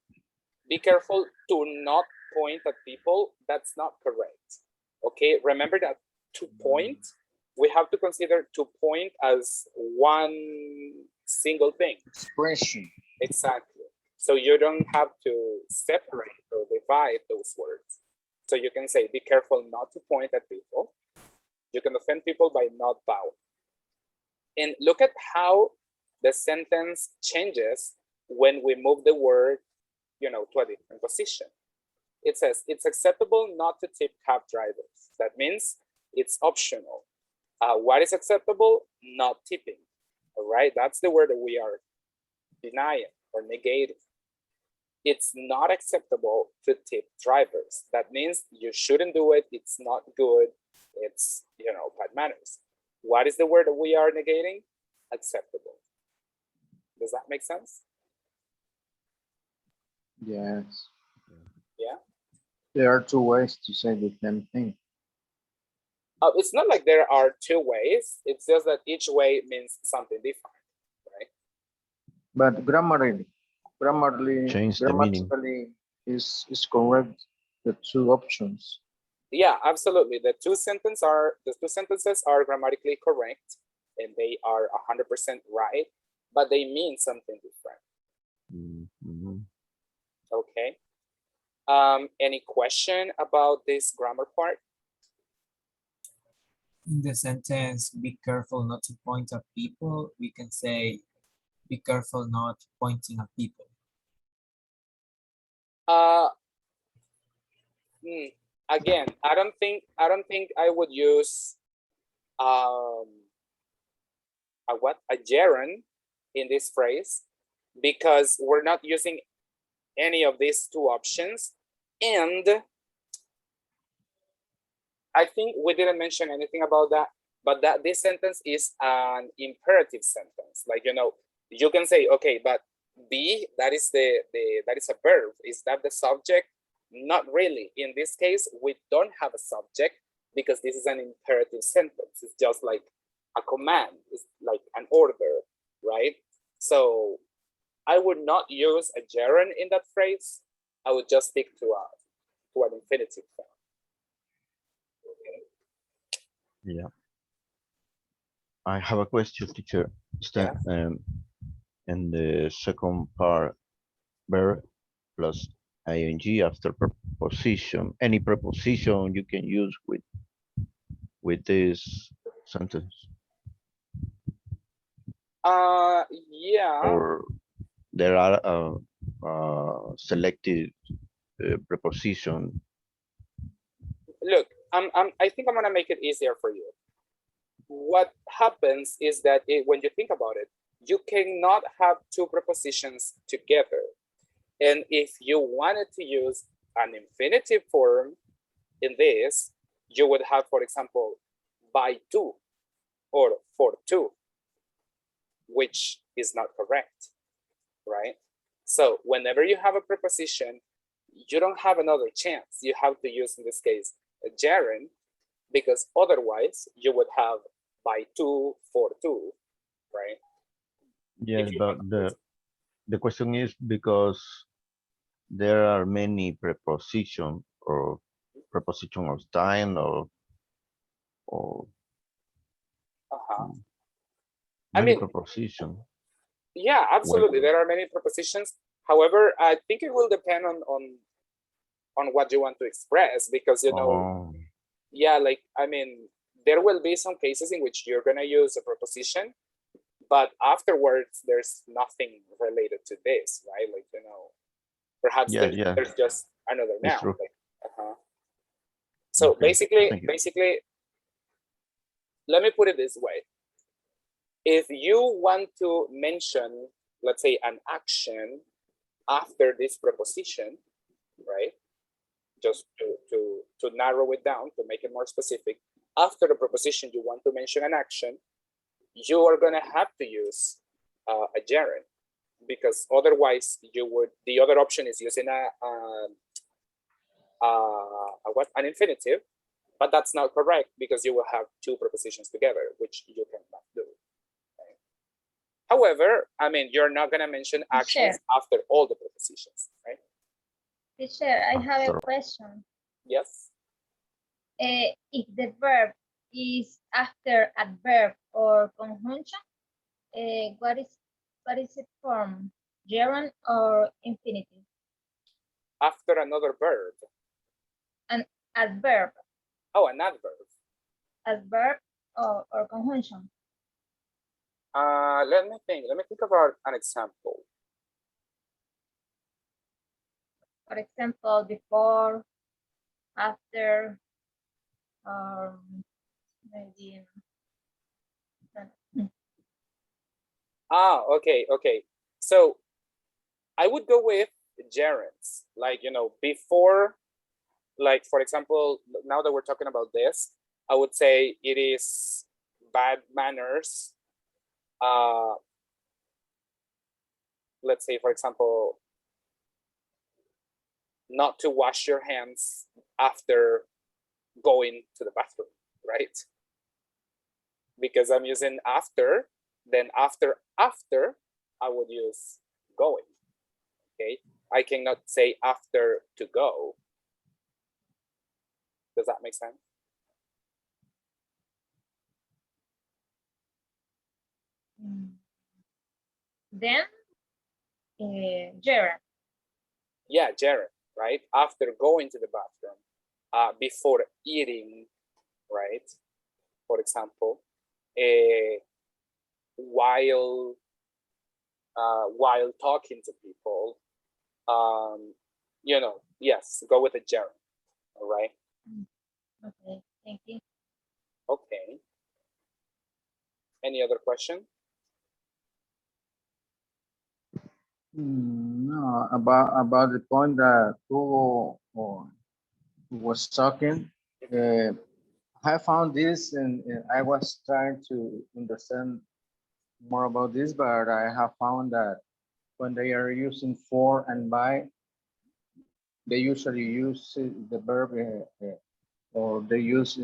be careful to not point at people. That's not correct. Okay, remember that to point, we have to consider to point as one single thing. Expression. Exactly. So you don't have to separate or divide those words. So you can say, be careful not to point at people. You can offend people by not bowing. And look at how the sentence changes when we move the word, to a different position. It says, it's acceptable not to tip cab drivers. That means it's optional. What is acceptable? Not tipping. All right, that's the word that we are denying or negating. It's not acceptable to tip drivers. That means you shouldn't do it. It's not good. It's, bad manners. What is the word that we are negating? Acceptable. Does that make sense? Yes. Yeah. There are two ways to say the same thing. It's not like there are two ways. It's just that each way means something different, right? But grammatically Change the meaning. grammatically is correct, the two options. Yeah, absolutely. The two sentences are grammatically correct and they are 100% right, but they mean something different. Mm-hmm. Okay. Any question about this grammar part? In the sentence, be careful not to point at people, we can say, be careful not pointing at people. Again, I don't think I would use a gerund in this phrase because we're not using any of these two options, and I think we didn't mention anything about that, but that this sentence is an imperative sentence. Like, you can say, okay, but be, that is that is a verb. Is that the subject? Not really. In this case, we don't have a subject because this is an imperative sentence. It's just like a command. It's like an order, right? So I would not use a gerund in that phrase. I would just stick to an infinitive form. Yeah. I have a question, teacher. In the second part, verb plus ing after preposition. Any preposition you can use with this sentence? Yeah. Or there are selected preposition. Look, I think I'm gonna make it easier for you. What happens is that when you think about it, you cannot have two prepositions together. And if you wanted to use an infinitive form in this, you would have, for example, by two or for two, which is not correct, right? So whenever you have a preposition, you don't have another chance. You have to use, in this case, a gerund, because otherwise you would have by two, for two, right? Yes, but the question is because there are many prepositions or preposition of time or I mean, preposition. Yeah, absolutely. There are many prepositions. However, I think it will depend on what you want to express, because you know, Oh, yeah, like I mean, there will be some cases in which you're gonna use a preposition, but afterwards there's nothing related to this, right? Like, you know, perhaps yeah, yeah, there's just another it's noun. true. Like, So Okay, thank you. basically, let me put it this way. If you want to mention, let's say, an action after this preposition, right? Just to narrow it down, to make it more specific, after the preposition you want to mention an action, you are gonna have to use a gerund, because otherwise you would, the other option is using an infinitive, but that's not correct, because you will have two prepositions together, which you cannot do. Right? However, I mean, you're not gonna mention actions after all the prepositions, right? Teacher, I have a question. Yes. If the verb is after adverb or conjunction, what is it form? Gerund or infinitive? After another verb. An adverb. Oh, an adverb. Adverb or conjunction. Let me think about an example. For example, before, after, maybe. Okay. So I would go with gerunds, like, you know, before, like, for example, now that we're talking about this, I would say it is bad manners. Let's say, for example, not to wash your hands after going to the bathroom, right? Because I'm using after, then after I would use going. Okay, I cannot say after to go. Does that make sense? Then gerund. Yeah, gerund, right? After going to the bathroom, before eating, right? For example, while talking to people, you know, yes, go with the gerund. All right. Okay, thank you. Okay. Any other question? No, about the point that Hugo was talking. I found this and I was trying to understand more about this, but I have found that when they are using for and by, they usually use the verb or they use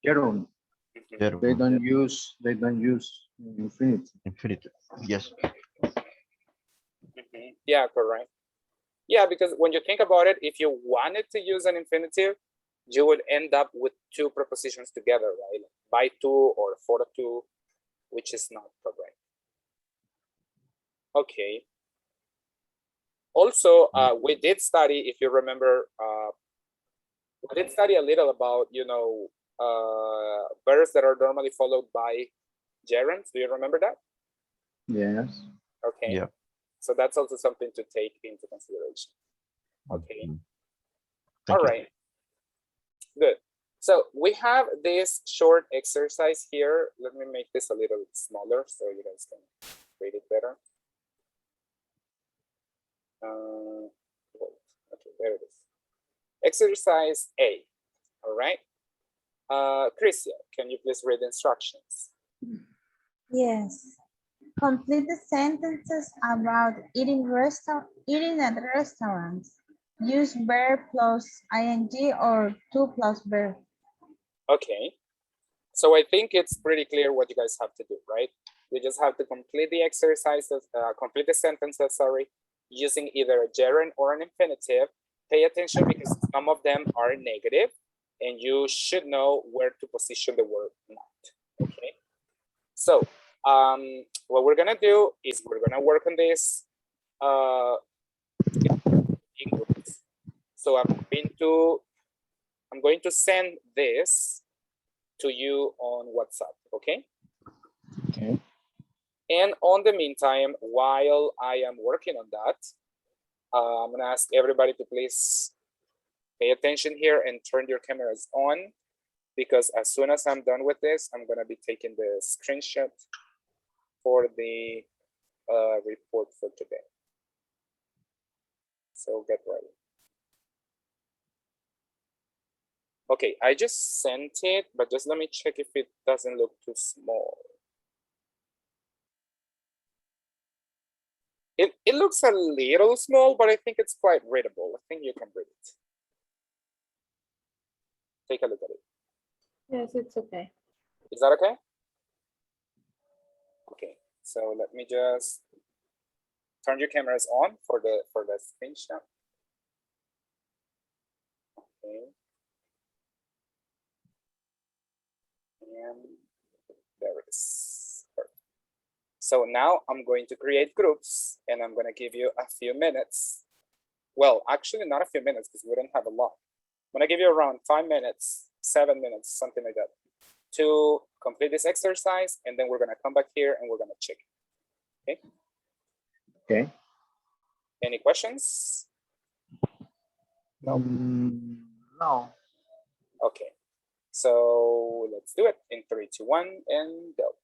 gerund. They don't use infinitive. Infinitive, yes. Yeah, correct. Yeah, because when you think about it, if you wanted to use an infinitive, you would end up with two prepositions together, right? By to or for to, which is not correct. Okay. Also, we did study, if you remember, we did study a little about, you know, verbs that are normally followed by gerunds. Do you remember that? Yes. Okay. Yeah. So that's also something to take into consideration. Okay. Thank All you. right. Good. So we have this short exercise here. Let me make this a little smaller so you guys can read it better. Okay, there it is. Exercise A. All right. Christia, can you please read the instructions? Yes. Complete the sentences about eating at restaurants. Use verb plus ing or to plus verb. Okay. So I think it's pretty clear what you guys have to do, right? You just have to complete the exercises, complete the sentences, sorry, using either a gerund or an infinitive. Pay attention because some of them are negative and you should know where to position the word not, okay? So What we're gonna do is we're gonna work on this in groups. So I'm going to send this to you on WhatsApp, okay? Okay. And on the meantime, while I am working on that, I'm gonna ask everybody to please pay attention here and turn your cameras on, because as soon as I'm done with this, I'm gonna be taking the screenshot for the report for today. So get ready. Okay, I just sent it, but just let me check if it doesn't look too small. It looks a little small, but I think it's quite readable. I think you can read it. Take a look at it. Yes, it's okay. Is that okay? Okay, so let me just turn your cameras on for the screenshot. Okay. And there it is. Perfect. So now I'm going to create groups, and I'm going to give you a few minutes. Well, actually not a few minutes, because we don't have a lot. I'm going to give you around 5 minutes, 7 minutes, something like that, to complete this exercise, and then we're going to come back here and we're going to check. Okay. Okay. Any questions? No. Okay. So let's do it in 3, 2, 1, and go.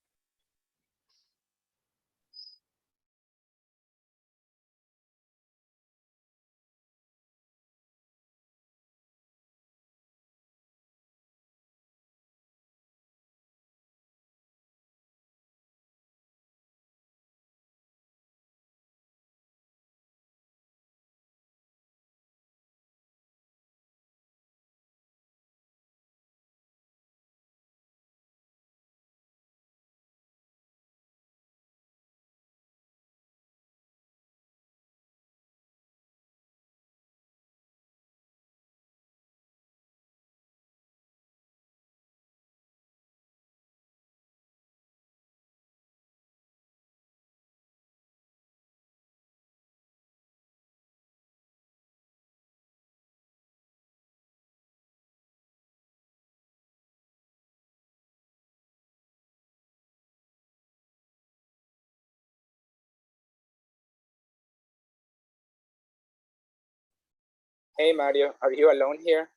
Hey, Mario, are you alone here?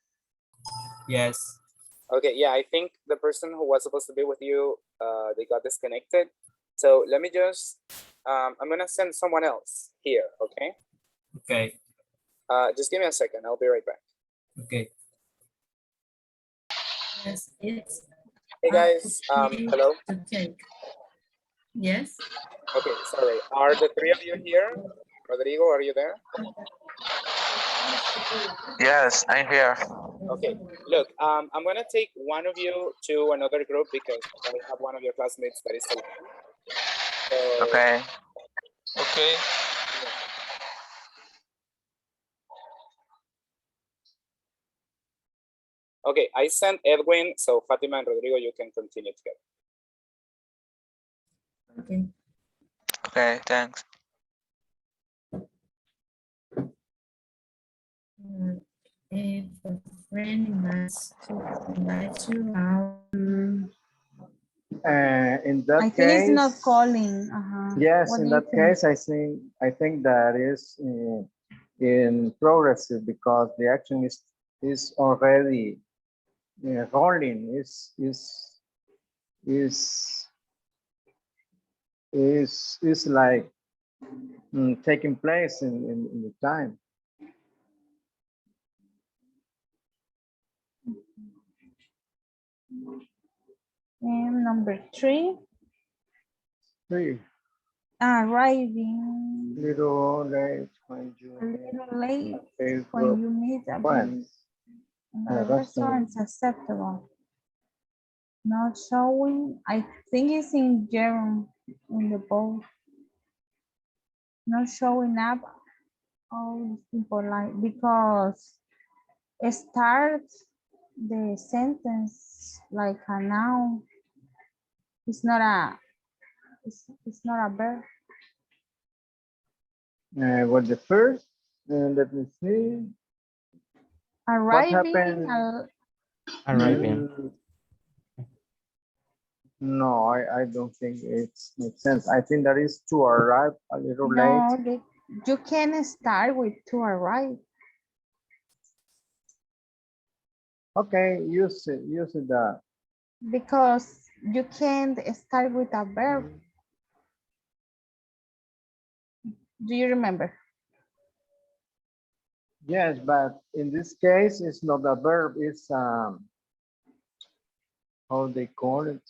Yes. Okay, yeah, I think the person who was supposed to be with you, they got disconnected. So let me just, I'm gonna send someone else here, okay? Okay. Just give me a second, I'll be right back. Okay. Yes, it's Hey guys, hello? okay. Yes. Okay, sorry, are the 3 of you here? Rodrigo, are you there? Yes, I'm here. Okay, look, I'm gonna take one of you to another group because I have one of your classmates that is alone. So, Okay. Okay. okay, I sent Edwin, so Fatima and Rodrigo, you can continue together. Okay. Okay, thanks. If a friend invites you out, In that I case, think it's not calling. yes, What in do you that think? case, I think that is in progressive, because the action is already rolling. Is like taking place in the time. Number 3. 3. Arriving Little late when you a little late meet when you meet a friends. restaurant is acceptable. Not showing. I think it's in germ in the boat. Not showing up. Oh, impolite, because it starts the sentence like a noun. It's not it's not a verb. Well, the first, let me see. Arriving. happened? Arriving. No, I don't think it makes sense. I think that is to arrive a little late. No, you can start with to arrive. Okay, use it that. Because you can't start with a verb. Do you remember? Yes, but in this case, it's not a verb. It's how they call it.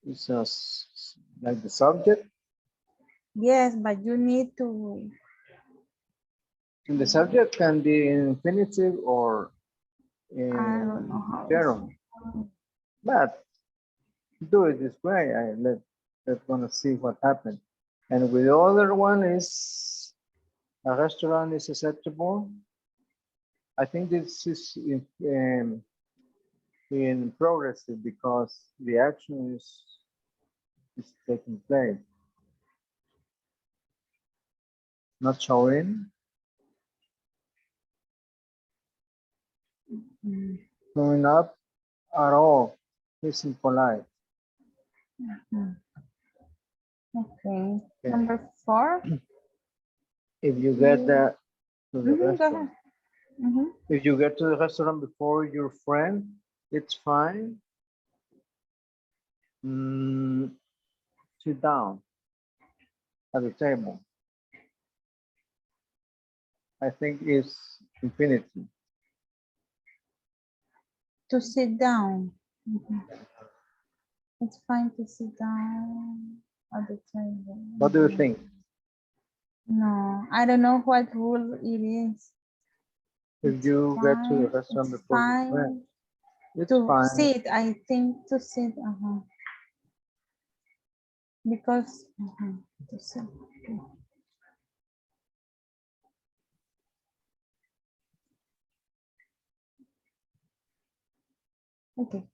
It's like the subject. Yes, but you need to. And the subject can be in infinitive or in I don't know how. gerund. But do it this way. Let's gonna see what happens. And with the other one is a restaurant is acceptable. I think this is in progressive because the action is taking place. Not showing. Showing up at all. It's impolite. Okay. Number 4. If you get the to the Go restaurant. ahead. If you get to the restaurant before your friend, it's fine. Sit down at the table. I think it's infinity. To sit down. It's fine to sit down at the table. What do you think? No, I don't know what rule it is. If you get to the restaurant before your friend, it's to fine. sit, I think to sit. Because to sit. Okay.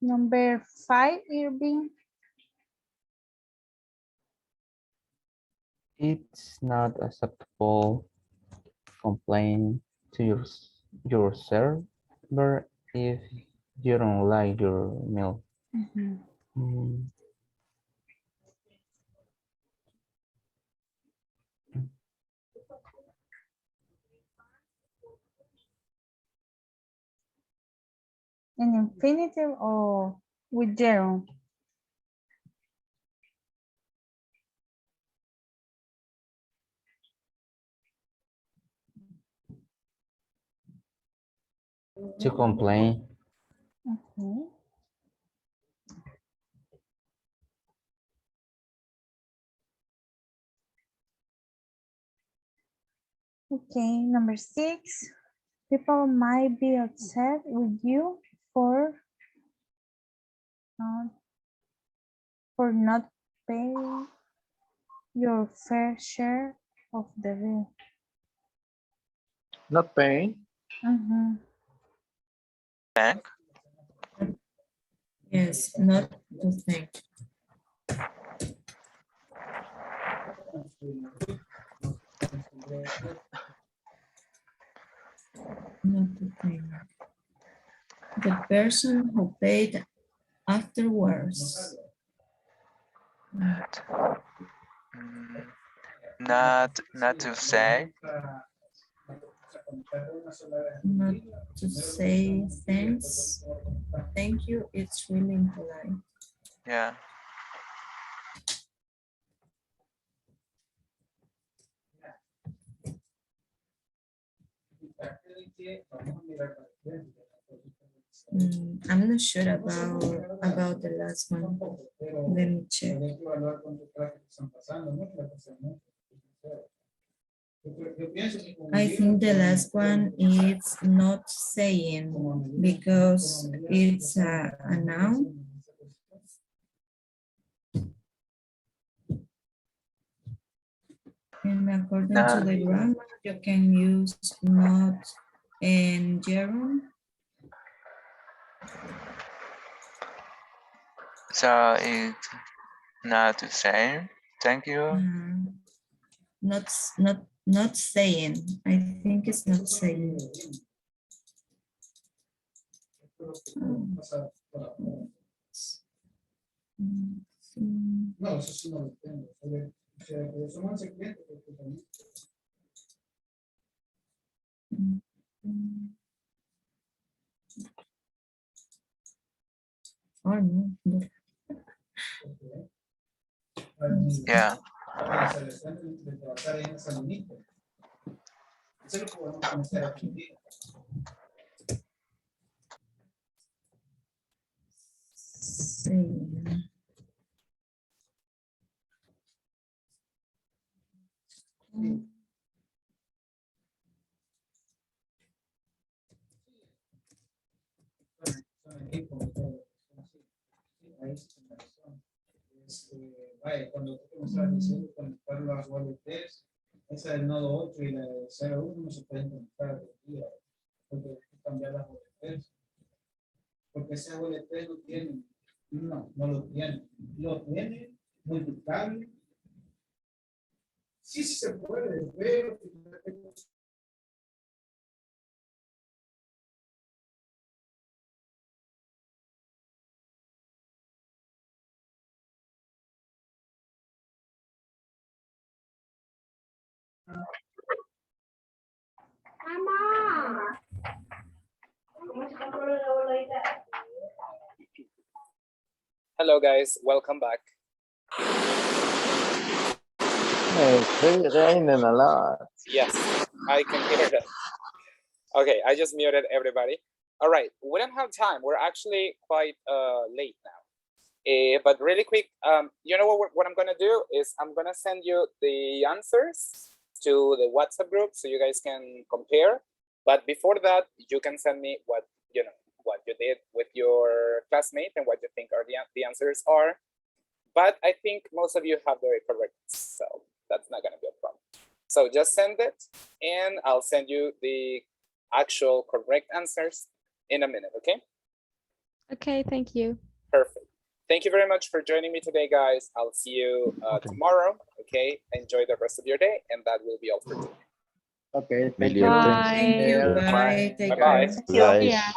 Number 5, Irving. It's not acceptable to complain to your server if you don't like your meal. An infinitive or with gerund? To complain. Okay. Okay, number 6. People might be upset with you for not paying your fair share of the bill. Not paying. Thank. Yes, not to thank. Not to thank. The person who paid afterwards. Not to say. Not to say thanks. Thank you. It's really impolite. Yeah. I'm not sure about the last one. Let me check. I think the last one is not saying because it's a noun. And according to the grammar, you can use not and gerund. So it Not the same. Thank you. Not saying. I think it's not saying. No, eso sí no lo tengo. Somos el cliente. Oh, no. Yeah. Sí. Vaya, cuando tú me estás diciendo conectar las wallets, esa del nodo 8 y la de 01 no se pueden conectar al día, porque hay que cambiar las wallets. Porque ese wallet no tiene, no lo tiene. Lo tiene multiplicable. Sí se puede, pero Hello guys, welcome back. It's raining a lot. Yes, I can hear that. Okay, I just muted everybody. All right, we don't have time. We're actually quite late now. But really quick, you know what I'm gonna do is I'm gonna send you the answers to the WhatsApp group so you guys can compare. But before that, you can send me what you did with your classmate and what you think are the answers are. But I think most of you have the correct, so that's not gonna be a problem. So just send it and I'll send you the actual correct answers in a minute, okay? Okay, thank you. Perfect. Thank you very much for joining me today, guys. I'll see you tomorrow, okay? Enjoy the rest of your day, and that will be all for today. Okay, thank you. Bye. Thank you. Bye. Take Bye-bye. care. Guys. Yeah.